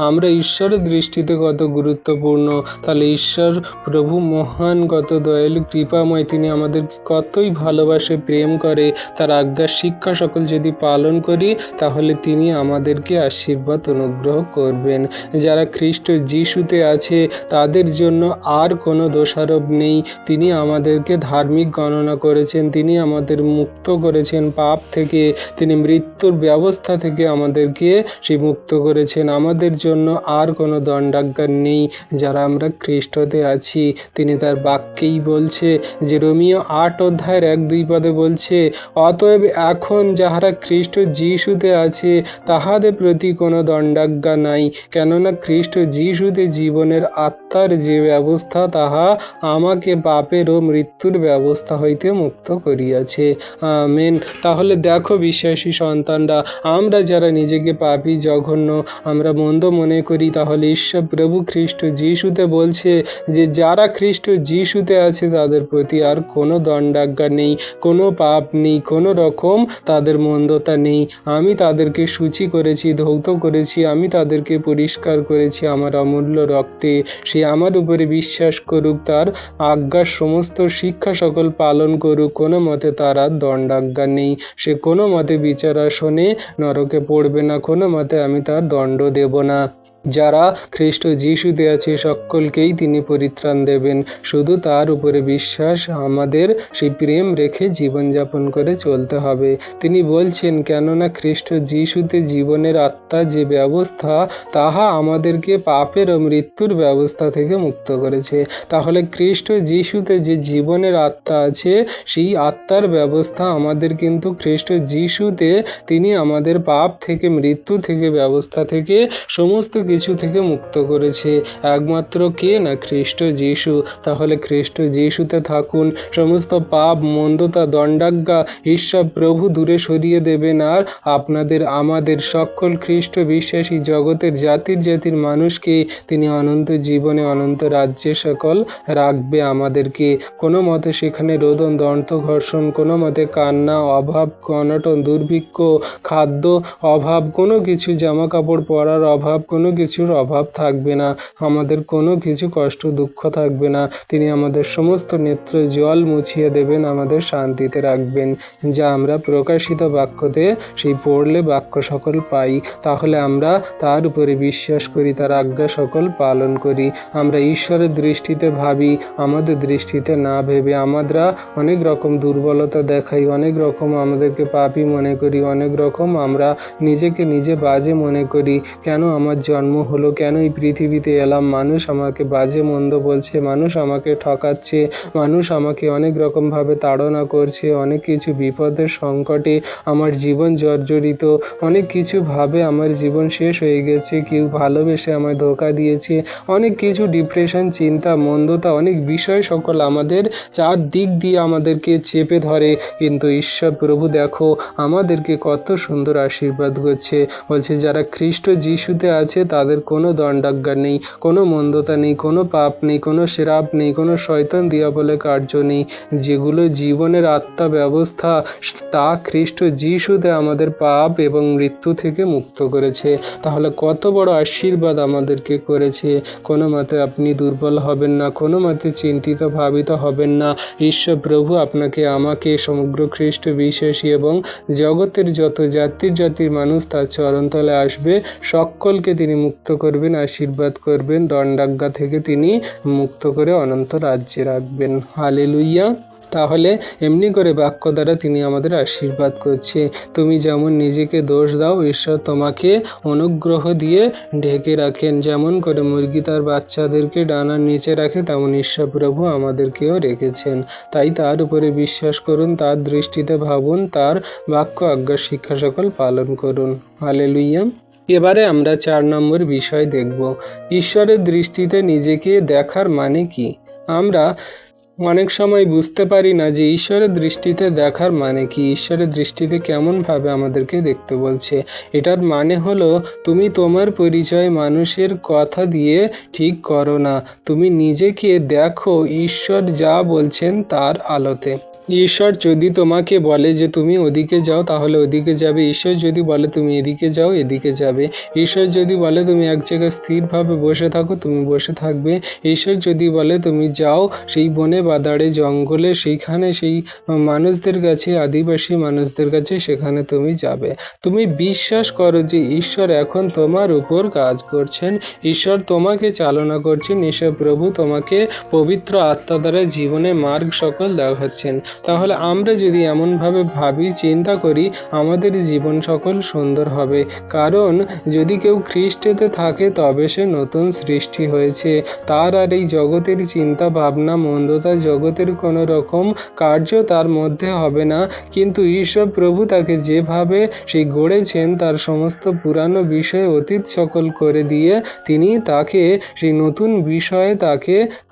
আমরা ঈশ্বরের দৃষ্টিতে কত গুরুত্বপূর্ণ। তাহলে ঈশ্বর প্রভু মহান, কত দয়ালু, কৃপাময়, তিনি আমাদেরকে কতই ভালোবাসে, প্রেম করে। তার আজ্ঞা শিক্ষা সকল যদি পালন করি, তাহলে তিনি আমাদেরকে আশীর্বাদ অনুগ্রহ করবেন। যারা খ্রিস্ট যিশুতে আছে, তাদের জন্য আর কোনো দোষারোপ নেই। তিনি আমাদেরকে ধার্মিক গণনা করেছেন, তিনি আমাদের মুক্ত করেছেন পাপ থেকে, তিনি মৃত্যুর ব্যবস্থা থেকে আমাদেরকে সেই মুক্ত করেছেন। আমাদের জন্য আর কোনো দণ্ডাজ্ঞা নেই যারা আমরা খ্রিস্টতে আছি। তিনি তার বাক্যেই বলছে যে, রোমীয় 8 অধ্যায়ের 1-2 পদে বলছে, অতএব এখন যাহারা খ্রিস্ট যিশুতে আছে, তাহাদের প্রতি কোনো দণ্ডাজ্ঞা নাই। কেননা খ্রিস্ট যিশুতে জীবনের আত্মার যে ব্যবস্থা, তাহা আমাকে পাপের ও মৃত্যুর ব্যবস্থা হইতে মুক্ত করিয়াছে। আমেন। তাহলে দেখো বিশ্বাসী সন্তানরা, আমরা যারা নিজেকে পাপী, জঘন্য, আমরা মন্দ মনে করি, তাহলে ঈশ্বর প্রভু খ্রিস্ট যিশুতে বলছে যে যারা খ্রিস্ট যিশুতে আছে, তাদের প্রতি আর কোনো দণ্ডাজ্ঞা নেই, কোনো পাপ নেই, কোনো রকম তাদের মন্দতা নেই। আমি তাদেরকে সূচি করেছি, ধৌত করেছি, আমি তাদেরকে পরিষ্কার করেছি আমার অমূল্য রক্তে। সে আমার উপরে বিশ্বাস করুক, তার আজ্ঞার সমস্ত শিক্ষা সকল পালন করুক, কোনো মতে তার আর দণ্ডাজ্ঞা নেই। সে কোনো মতে বিচার আসনে নরকে পড়বে না, কোনো মতে আমি তার দণ্ড দেব না। যারা খ্রিস্ট যিশুতে আছে, সকলকেই তিনি পরিত্রাণ দেবেন। শুধু তার উপরে বিশ্বাস, আমাদের সেই প্রেম রেখে জীবনযাপন করে চলতে হবে। তিনি বলছেন, কেননা খ্রিস্ট যিশুতে জীবনের আত্মা যে ব্যবস্থা, তাহা আমাদেরকে পাপের ও মৃত্যুর ব্যবস্থা থেকে মুক্ত করেছে। তাহলে খ্রিস্ট যিশুতে যে জীবনের আত্মা আছে, সেই আত্মার ব্যবস্থা আমাদের কিন্তু খ্রিস্ট যিশুতে তিনি আমাদের পাপ থেকে, মৃত্যু থেকে, ব্যবস্থা থেকে সমস্ত কিছু থেকে মুক্ত করেছে। একমাত্র কে না খ্রিস্ট যিশু। তাহলে খ্রিস্ট যিশুতে থাকুন, সমস্ত পাপ, মন্দতা, দণ্ডাজ্ঞা ঈশ্বর প্রভু দূরে সরিয়ে দেবেন, আর আপনাদের আমাদের সকল খ্রিস্ট বিশ্বাসী জগতের জাতির মানুষকে তিনি অনন্ত জীবনে অনন্ত রাজ্যে সকল রাখবে। আমাদেরকে কোনো মতে সেখানে রোদন, দন্ত ঘর্ষণ, কোনো মতে কান্না, অভাব, অনটন, দুর্ভিক্ষ, খাদ্য অভাব, কোনো কিছু জামা কাপড় পরার অভাব, কোনো কিছুর অভাব থাকবে না। আমাদের কোনো কিছু কষ্ট দুঃখ থাকবে না। তিনি আমাদের সমস্ত নেত্র জল মুছিয়ে দেবেন, আমাদের শান্তিতে রাখবেন। যা আমরা প্রকাশিত বাক্যতে সেই পড়লে বাক্য সকল পাই। তাহলে আমরা তার উপরে বিশ্বাস করি, তার আজ্ঞা সকল পালন করি। আমরা ঈশ্বরের দৃষ্টিতে ভাবি, আমাদের দৃষ্টিতে না ভেবে। আমরা অনেক রকম দুর্বলতা দেখাই, অনেক রকম আমাদেরকে পাপী মনে করি, অনেক রকম আমরা নিজেকে নিজে বাজে মনে করি। কেন আমার জন্ম হলো, কেন এই পৃথিবীতে এলাম, মানুষ আমাকে বাজে মন্দ বলছে, মানুষ আমাকে ঠকাচ্ছে, মানুষ আমাকে অনেক রকমভাবে তাড়না করছে, অনেক কিছু বিপদের সংকটে আমার জীবন জর্জরিত, অনেক কিছু ভাবে আমার জীবন শেষ হয়ে গেছে, কেউ ভালোবেসে আমায় ধোঁকা দিয়েছে, অনেক কিছু ডিপ্রেশন, চিন্তা, মন্দতা, অনেক বিষয় সকল আমাদের চারদিক দিয়ে আমাদেরকে চেপে ধরে। কিন্তু ঈশ্বর প্রভু দেখো আমাদেরকে কত সুন্দর আশীর্বাদ করছে। বলছে যারা খ্রিস্ট যিশুতে আছে তাদের কোনো দণ্ডাজ্ঞা নেই, কোনো মন্দতা নেই, কোনো পাপ নেই, কোনো শ্রাপ নেই, কোনো শয়তান দিয়াবলে কার্য নেই। যেগুলো জীবনের আত্মা ব্যবস্থা তা খ্রিস্ট যিশুতে আমাদের পাপ এবং মৃত্যু থেকে মুক্ত করেছে। তাহলে কত বড় আশীর্বাদ আমাদেরকে করেছে। কোনো মতে আপনি দুর্বল হবেন না, কোনো মতে চিন্তিত ভাবিত হবেন না। ঈশ্বর প্রভু আপনাকে, আমাকে, সমগ্র খ্রিস্ট বিশ্বাসী এবং জগতের যত জাতির মানুষ তার চরণতলে আসবে, সকলকে তিনি মুক্ত করবেন, আশীর্বাদ করবেন, দণ্ডাজ্ঞা থেকে তিনি মুক্ত করে অনন্ত রাজ্যে রাখবেন। হালেলুইয়া। তাহলে এমনি করে বাক্য দ্বারা তিনি আমাদের আশীর্বাদ করছে। তুমি যেমন নিজেকে দোষ দাও, ঈশ্বর তোমাকে অনুগ্রহ দিয়ে ঢেকে রাখেন। যেমন করে মুরগি তার বাচ্চাদেরকে ডানার নিচে রাখে, তেমন ঈশ্বর প্রভু আমাদেরকেও রেখেছেন। তাই তার উপরে বিশ্বাস করুন, তার দৃষ্টিতে ভাবুন, তার বাক্য আজ্ঞা শিক্ষা সকল পালন করুন। হালেলুইয়া। এবারে আমরা 4 নম্বর বিষয় দেখব, ঈশ্বরের দৃষ্টিতে নিজেকে দেখার মানে কি। আমরা অনেক সময় বুঝতে পারি না যে ঈশ্বরের দৃষ্টিতে দেখার মানে কি, ঈশ্বরের দৃষ্টিতে কেমনভাবে আমাদেরকে দেখতে বলছে। এটার মানে হলো তুমি তোমার পরিচয় মানুষের কথা দিয়ে ঠিক করো না, তুমি নিজেকে দেখো ঈশ্বর যা বলছেন তার আলোতে। ঈশ্বর যদি তোমাকে বলে যে তুমি ওদিকে যাও তাহলে ওদিকে যাবে, ঈশ্বর যদি বলে তুমি এদিকে যাও এদিকে যাবে, ঈশ্বর যদি বলে তুমি এক জায়গায় স্থিরভাবে বসে থাকো তুমি বসে থাকবে, ঈশ্বর যদি বলে তুমি যাও সেই বনে বাদাড়ে জঙ্গলে, সেইখানে সেই মানুষদের কাছে, আদিবাসী মানুষদের কাছে, সেখানে তুমি যাবে। তুমি বিশ্বাস করো যে ঈশ্বর এখন তোমার উপর কাজ করছেন, ঈশ্বর তোমাকে চালনা করছেন, ঈশ্বর প্রভু তোমাকে পবিত্র আত্মা দ্বারা জীবনে মার্গ সকল দেখাচ্ছেন। তাহলে আমরা যদি এমনভাবে ভাবি, চিন্তা করি, আমাদের জীবন সকল সুন্দর হবে। কারণ যদি কেউ খ্রিস্টেতে থাকে তবে সে নতুন সৃষ্টি হয়েছে। তার আর এই জগতের চিন্তা ভাবনা, মন্দতা, জগতের কোনো রকম কার্য তার মধ্যে হবে না। কিন্তু ঈশ্বর প্রভু তাকে যেভাবে সেই গড়েছেন, তার সমস্ত পুরানো বিষয় অতীত সকল করে দিয়ে তিনি তাকে সেই নতুন বিষয়ে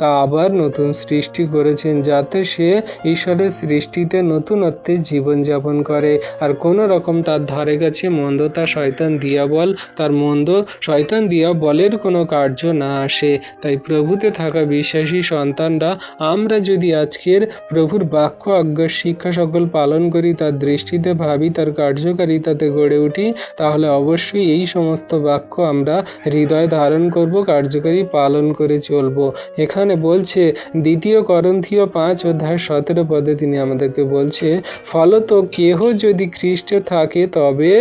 তা আবার নতুন সৃষ্টি করেছেন, যাতে সে ঈশ্বরের সৃষ্টিতে নতুনত্বে জীবনযাপন করে। আর কোনো রকম তার ধারে কাছে মন্দতা, শয়তান দিয়াবল, তার মন্দ শয়তান দিয়াবলের কোনো কার্য না আসে। তাই প্রভুতে থাকা বিশ্বাসী সন্তানরা আমরা যদি আজকের প্রভুর বাক্য আজ্ঞা শিক্ষা সকল পালন করি, তার দৃষ্টিতে ভাবি, তার কার্যকারিতাতে গড়ে উঠি, তাহলে অবশ্যই এই সমস্ত বাক্য আমরা হৃদয়ে ধারণ করব, কার্যকারী পালন করে চলব। এখানে বলছে 2 করন্থীয় 5:17 পদে তিনি আমাদেরকে বলছে, ফলত কেহ যদি খ্রিস্টে থাকে তবে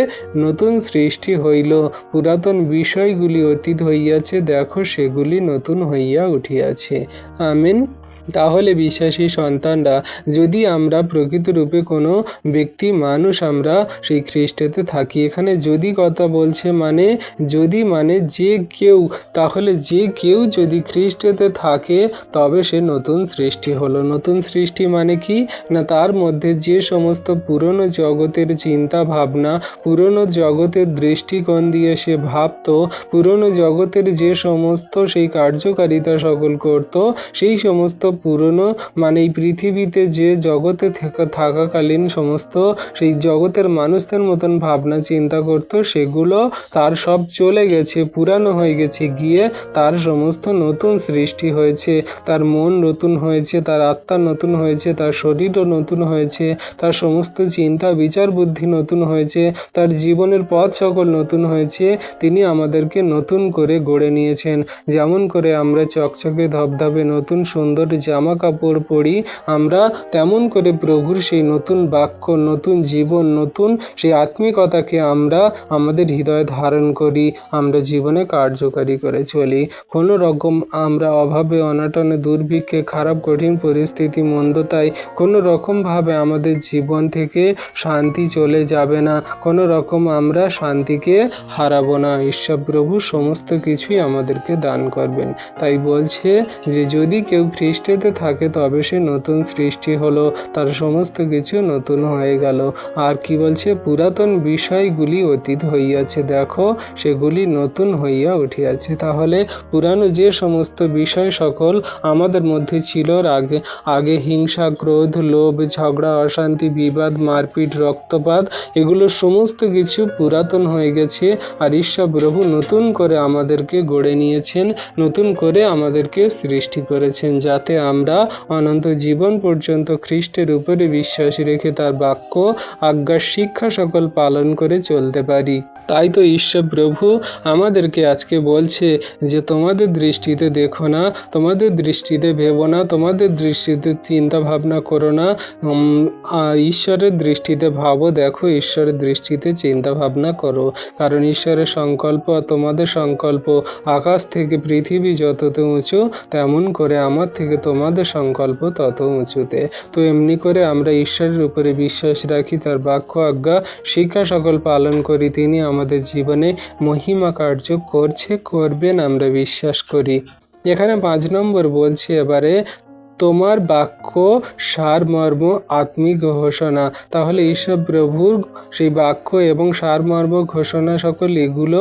নতুন সৃষ্টি হইল, পুরাতন বিষয়গুলি অতীত হইয়াছে, দেখো সেগুলি নতুন হইয়া উঠিয়াছে। আমেন। তাহলে বিশ্বাসী সন্তানরা, যদি আমরা প্রকৃতরূপে কোনো ব্যক্তি মানুষ আমরা সেই খ্রিস্টেতে থাকি, এখানে যদি কথা বলছে মানে যদি মানে যে কেউ, তাহলে যে কেউ যদি খ্রিস্টেতে থাকে তবে সে নতুন সৃষ্টি হলো। নতুন সৃষ্টি মানে কি না, তার মধ্যে যে সমস্ত পুরনো জগতের চিন্তা ভাবনা, পুরনো জগতের দৃষ্টিকোণ দিয়ে সে ভাবতো, পুরনো জগতের যে সমস্ত সেই কার্যকারিতা সকল করত, সেই সমস্ত পুরনো মানে এই পৃথিবীতে যে জগতে থাকাকালীন সমস্ত সেই জগতের মানুষদের মতন ভাবনা চিন্তা করত, সেগুলো তার সব চলে গেছে, পুরানো হয়ে গেছে, গিয়ে তার সমস্ত নতুন সৃষ্টি হয়েছে। তার মন নতুন হয়েছে, তার আত্মা নতুন হয়েছে, তার শরীরও নতুন হয়েছে, তার সমস্ত চিন্তা বিচার বুদ্ধি নতুন হয়েছে, তার জীবনের পথ সকল নতুন হয়েছে। তিনি আমাদেরকে নতুন করে গড়ে নিয়েছেন। যেমন করে আমরা চকচকে ধবধবে নতুন সুন্দর জামা কাপড় পরি, আমরা তেমন করে প্রভুর সেই নতুন বাক্য, নতুন জীবন, নতুন সেই আত্মিকতাকে আমরা আমাদের হৃদয়ে ধারণ করি, আমরা জীবনে কার্যকারী করে চলি। কোনো রকম আমরা অভাবে, অনাটনে, দুর্ভিক্ষে, খারাপ কঠিন পরিস্থিতি, মন্দতায় কোনো রকমভাবে আমাদের জীবন থেকে শান্তি চলে যাবে না, কোনো রকম আমরা শান্তিকে হারাবো না। ঈশ্বর প্রভু সমস্ত কিছুই আমাদেরকে দান করবেন। তাই বলছে যে যদি কেউ খ্রিস্টেতে থাকে তবে সে নতুন সৃষ্টি হলো, তার সমস্ত কিছু নতুন হয়ে গেল। আর কি বলছে, পুরাতন বিষয়গুলি অতীত হইয়াছে, দেখো সেগুলি নতুন হইয়া উঠিয়াছে। তাহলে পুরানো যে সমস্ত বিষয় সকল আমাদের মধ্যে ছিল, আগে হিংসা, ক্রোধ, লোভ, ঝগড়া, অশান্তি, বিবাদ, মারপিট, রক্তপাত, এগুলো সমস্ত কিছু পুরাতন হয়ে গেছে। আর ঈশ্বর প্রভু নতুন করে আমাদেরকে গড়ে নিয়েছেন, নতুন করে আমাদেরকে সৃষ্টি করেছেন, যাতে আমরা অনন্ত জীবন পর্যন্ত খ্রিস্টের উপরে বিশ্বাস রেখে তার বাক্য, আজ্ঞা, শিক্ষা সকল পালন করে চলতে পারি। তাই তো ঈশ্বর প্রভু আমাদেরকে আজকে বলছে যে তোমাদের দৃষ্টিতে দেখো না, তোমাদের দৃষ্টিতে ভেবো না, তোমাদের দৃষ্টিতে চিন্তা ভাবনা করো না, ঈশ্বরের দৃষ্টিতে ভাবো, দেখো ঈশ্বরের দৃষ্টিতে চিন্তা ভাবনা করো। কারণ ঈশ্বরের সংকল্প আর তোমাদের সংকল্প আকাশ থেকে পৃথিবী যততে উঁচু, তেমন করে আমার থেকে তোমাদের সংকল্প তত উঁচুতে। তো এমনি করে আমরা ঈশ্বরের উপরে বিশ্বাস রাখি, তার বাক্য, আজ্ঞা, শিক্ষা সকল পালন করি, তিনি আমাদের জীবনে মহিমা কার্য করবেন, আমরা বিশ্বাস করি। এখানে 5 নম্বর বলছে এবারে, তোমার বাক্য সারমর্ম আত্মিক ঘোষণা। তাহলে ঈশ্বর প্রভুর সেই বাক্য এবং সারমর্ম ঘোষণা সকল এগুলো,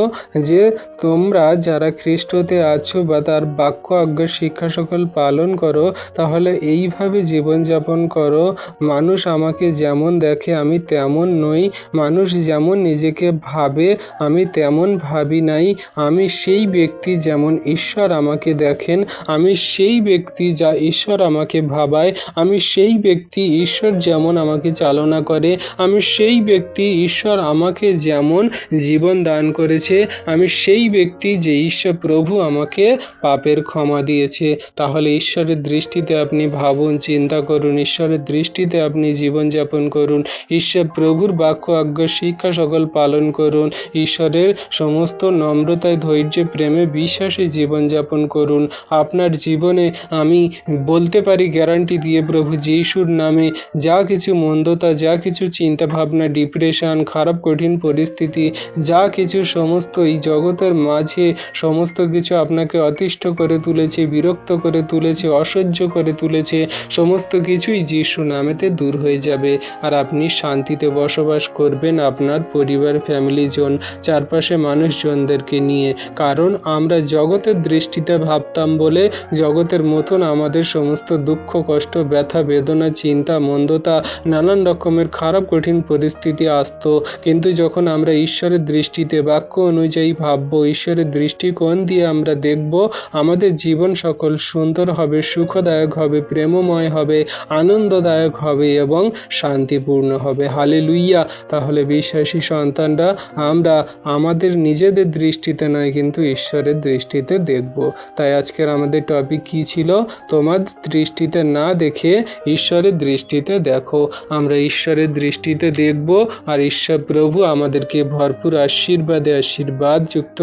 যে তোমরা যারা খ্রিস্টতে আছো বা তার বাক্য, আজ্ঞা, শিক্ষা সকল পালন করো, তাহলে এইভাবে জীবনযাপন করো। মানুষ আমাকে যেমন দেখে আমি তেমন নই, মানুষ যেমন নিজেকে ভাবে আমি তেমন ভাবি নাই, আমি সেই ব্যক্তি যেমন ঈশ্বর আমাকে দেখেন, আমি সেই ব্যক্তি যা ঈশ্বর আমাকে ভাবায়, আমি সেই ব্যক্তি ঈশ্বর যেমন আমাকে চালনা করে, আমি সেই ব্যক্তি ঈশ্বর আমাকে যেমন জীবন দান করেছে, আমি সেই ব্যক্তি যে ঈশ্বর প্রভু আমাকে পাপের ক্ষমা দিয়েছে। তাহলে ঈশ্বরের দৃষ্টিতে আপনি ভাবুন, চিন্তা করুন, ঈশ্বরের দৃষ্টিতে আপনি জীবনযাপন করুন, ঈশ্বর প্রভুর বাক্য, আজ্ঞা, শিক্ষা সকল পালন করুন, ঈশ্বরের সমস্ত নম্রতায়, ধৈর্যে, প্রেমে, বিশ্বাসে জীবনযাপন করুন। আপনার জীবনে আমি বলতে পারি গ্যারান্টি দিয়ে, প্রভু যিশুর নামে যা কিছু মন্দতা, যা কিছু চিন্তা ভাবনা, ডিপ্রেশন, খারাপ কঠিন পরিস্থিতি, যা কিছু সমস্ত এই জগতের মাঝে সমস্ত কিছু আপনাকে অতিষ্ঠ করে তুলেছে, বিরক্ত করে তুলেছে, অসহ্য করে তুলেছে, সমস্ত কিছুই যিশু নামেতে দূর হয়ে যাবে। আর আপনি শান্তিতে বসবাস করবেন আপনার পরিবার, ফ্যামিলিজন, চারপাশে মানুষজনদেরকে নিয়ে। কারণ আমরা জগতের দৃষ্টিতে ভাবতাম বলে জগতের মতন আমাদের সমস্ত দুঃখ, কষ্ট, ব্যথা, বেদনা, চিন্তা, মন্দতা, নানান রকমের খারাপ কঠিন পরিস্থিতি আসতো। কিন্তু যখন আমরা ঈশ্বরের দৃষ্টিতে বাক্য অনুযায়ী ভাববো, ঈশ্বরের দৃষ্টিকোণ দিয়ে আমরা দেখব, আমাদের জীবন সকল সুন্দর হবে, সুখদায়ক হবে, প্রেমময় হবে, আনন্দদায়ক হবে এবং শান্তিপূর্ণ হবে। হালেলুইয়া। তাহলে বিশ্বাসী সন্তানরা, আমরা আমাদের নিজেদের দৃষ্টিতে নয় কিন্তু ঈশ্বরের দৃষ্টিতে দেখব। তাই আজকের আমাদের টপিক কি ছিল? তোমার দৃষ্টিতে না দেখে ঈশ্বরের দৃষ্টিতে দেখো। আমরা ঈশ্বরের দৃষ্টিতে দেখব, আর ঈশ্বর প্রভু আমাদেরকে ভরপুর আশীর্বাদ যুক্ত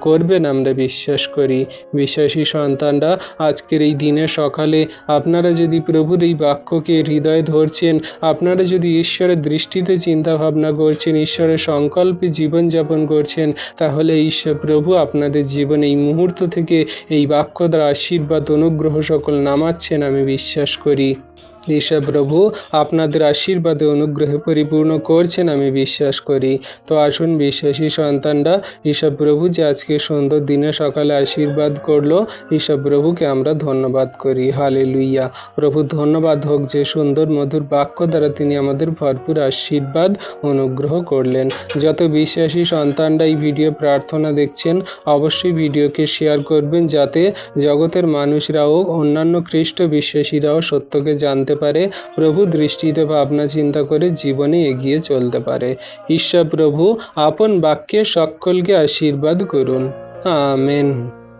করবেন আমরা বিশ্বাস করি। বিশ্বাসী সন্তানরা, আজকের এই দিনে সকালে আপনারা যদি প্রভুর এই বাক্যকে হৃদয়ে ধরছেন, আপনারা যদি ঈশ্বরের দৃষ্টিতে চিন্তা ভাবনা করছেন, ঈশ্বরের সংকল্পে জীবনযাপন করছেন, তাহলে ঈশ্বর প্রভু আপনাদের জীবনে এই মুহূর্ত থেকে এই বাক্য দ্বারা আশীর্বাদ অনুগ্রহ সকল নামাচ্ছেন আমি বিশ্বাস করি। ঈশ্বর প্রভু আপনাদের আশীর্বাদে অনুগ্রহে পরিপূর্ণ করছেন আমি বিশ্বাস করি। তো আসুন বিশ্বাসী সন্তানরা, ঈশ্বর প্রভু যে আজকে সুন্দর দিনে সকালে আশীর্বাদ করলো, ঈশ্বর প্রভুকে আমরা ধন্যবাদ করি। হালেলুইয়া। প্রভু ধন্যবাদ হোক যে সুন্দর মধুর বাক্য দ্বারা তিনি আমাদের ভরপুর আশীর্বাদ অনুগ্রহ করলেন। যত বিশ্বাসী সন্তানরা এই ভিডিও প্রার্থনা দেখছেন, অবশ্যই ভিডিওকে শেয়ার করবেন, যাতে জগতের মানুষরাও, অন্যান্য খ্রিস্ট বিশ্বাসীরাও সত্যকে জানতে পারে, প্রভু দৃষ্টিতে ভাবনা চিন্তা করে জীবনে এগিয়ে চলতে পারে। ঈশ্বর প্রভু আপন বাক্যে সকলকে আশীর্বাদ করুন। আমেন।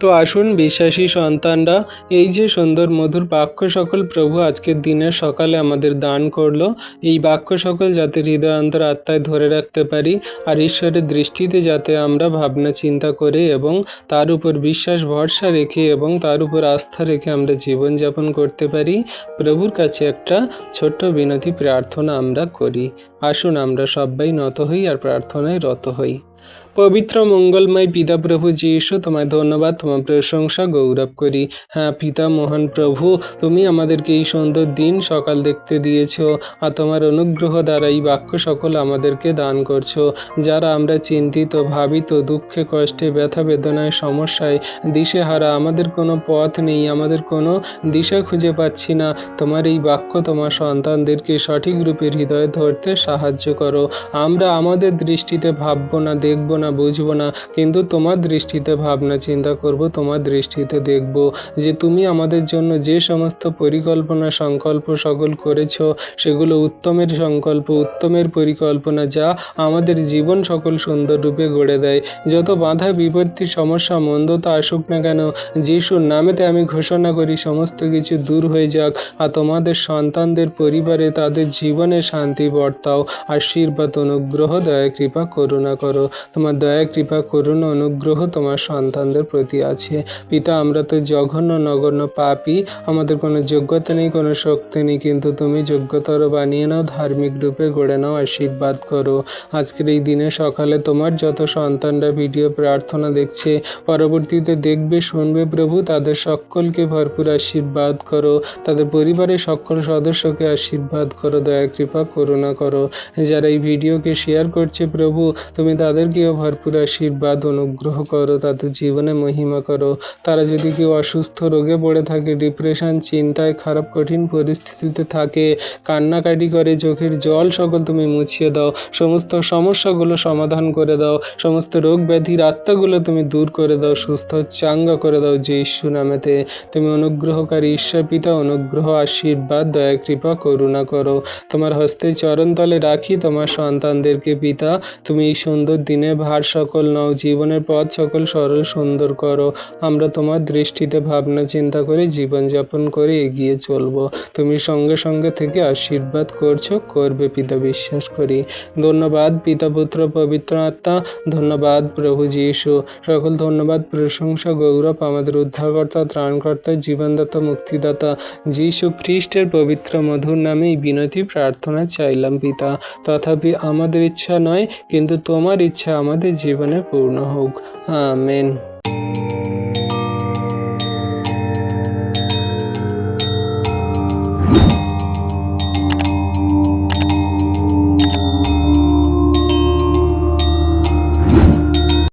তো আসুন বিশ্বাসী সন্তানরা, এই যে সুন্দর মধুর বাক্য সকল প্রভু আজকের দিনের সকালে আমাদের দান করলো, এই বাক্য সকল যাতে হৃদয় অন্তর আত্মায় ধরে রাখতে পারি, আর ঈশ্বরের দৃষ্টিতে যাতে আমরা ভাবনা চিন্তা করে এবং তার উপর বিশ্বাস ভরসা রেখে এবং তার উপর আস্থা রেখে আমরা জীবনযাপন করতে পারি, প্রভুর কাছে একটা ছোট্ট বিনতি প্রার্থনা আমরা করি। আসুন আমরা সবাই নত হই আর প্রার্থনায় রত হই। পবিত্র মঙ্গলময় পিতা প্রভু যীশু, তোমায় ধন্যবাদ, তোমার প্রশংসা গৌরব করি। হ্যাঁ পিতা মহান প্রভু, তুমি আমাদেরকে এই সুন্দর দিন সকাল দেখতে দিয়েছো, আর তোমার অনুগ্রহ দ্বারা এই বাক্য সকল আমাদেরকে দান করছো। যারা আমরা চিন্তিত, ভাবিত, দুঃখে, কষ্টে, ব্যথা বেদনায়, সমস্যায়, দিশেহারা, আমাদের কোনো পথ নেই, আমাদের কোনো দিশা খুঁজে পাচ্ছি না, তোমার এই বাক্য তোমার সন্তানদেরকে সঠিক রূপে হৃদয়ে ধরতে সাহায্য করো। আমরা আমাদের দৃষ্টিতে ভাববো না, দেখবো না, বুঝবো না, কিন্তু তোমার দৃষ্টিতে ভাবনা চিন্তা করব, তোমার দৃষ্টিতে দেখব যে তুমি আমাদের জন্য যে সমস্ত পরিকল্পনা সংকল্প সকল করেছ, সেগুলো উত্তমের সংকল্প, উত্তমের পরিকল্পনা, যা আমাদের জীবন সকল সুন্দর রূপে গড়ে দেয়। যত বাধা বিপত্তি সমস্যা মন্দতা আসুক না কেন, যিশুর নামেতে আমি ঘোষণা করি সমস্ত কিছু দূর হয়ে যাক, আর তোমাদের সন্তানদের পরিবারে তাদের জীবনে শান্তি বর্তাও, আশীর্বাদ অনুগ্রহ দয়া কৃপা করুণা করো। তোমার দয়া কৃপা করুণা অনুগ্রহ তোমার সন্তানদের প্রতি আছে। পিতা, আমরা তো জঘন্য নগণ্য পাপী, আমাদের কোনো যোগ্যতা নেই, কোনো শক্তি নেই, কিন্তু তুমি যোগ্যতর বানিয়ে নাও, ধার্মিক রূপে গড়ে নাও, আশীর্বাদ করো। আজকের এই দিনে সকালে তোমার যত সন্তানরা ভিডিও প্রার্থনা দেখছে, পরবর্তীতে দেখবে, শুনবে প্রভু, তাদের সকলকে ভরপুর আশীর্বাদ করো, তাদের পরিবারের সকল সদস্যকে আশীর্বাদ করো, দয়া কৃপা করুণা করো। যারা এই ভিডিওকে শেয়ার করছে প্রভু, তুমি তাদেরকেও ভরপুর আশীর্বাদ অনুগ্রহ করো, তাদের জীবনে মহিমা করো। তারা যদি কেউ অসুস্থ রোগে পড়ে থাকে, ডিপ্রেশন, চিন্তায়, খারাপ কঠিন পরিস্থিতিতে থাকে, কান্নাকাটি করে, চোখের জল সকল তুমি মুছিয়ে দাও, সমস্ত সমস্যাগুলো সমাধান করে দাও, সমস্ত রোগ ব্যাধির আত্মাগুলো তুমি দূর করে দাও, সুস্থ চাঙ্গা করে দাও যীশু নামেতে। তুমি অনুগ্রহকারী ঈশ্বর পিতা, অনুগ্রহ, আশীর্বাদ, দয়া কৃপা করুণা করো। তোমার হস্তে চরণতলে রাখি তোমার সন্তানদেরকে পিতা, তুমি এই সুন্দর দিনে ভার সকল নাও, জীবনের পথ সকল সরল সুন্দর করো। আমরা তোমার দৃষ্টিতে ভাবনা চিন্তা করে জীবনযাপন করে এগিয়ে চলব। তুমি সঙ্গে সঙ্গে থেকে আশীর্বাদ করছো, করবে পিতা, বিশ্বাস করি। ধন্যবাদ পিতা, পুত্র, পবিত্র আত্মা, ধন্যবাদ প্রভু যীশু। সকল ধন্যবাদ, প্রশংসা, গৌরব আমাদের উদ্ধারকর্তা, ত্রাণকর্তা, জীবনদাতা, মুক্তিদাতা যীশু খ্রিস্টের পবিত্র মধুর নামে এই বিনতি প্রার্থনা চাইলাম পিতা। তথাপি আমাদের ইচ্ছা নয়, কিন্তু তোমার ইচ্ছা আমাদের জীবনে পূর্ণ হোক। আমেন।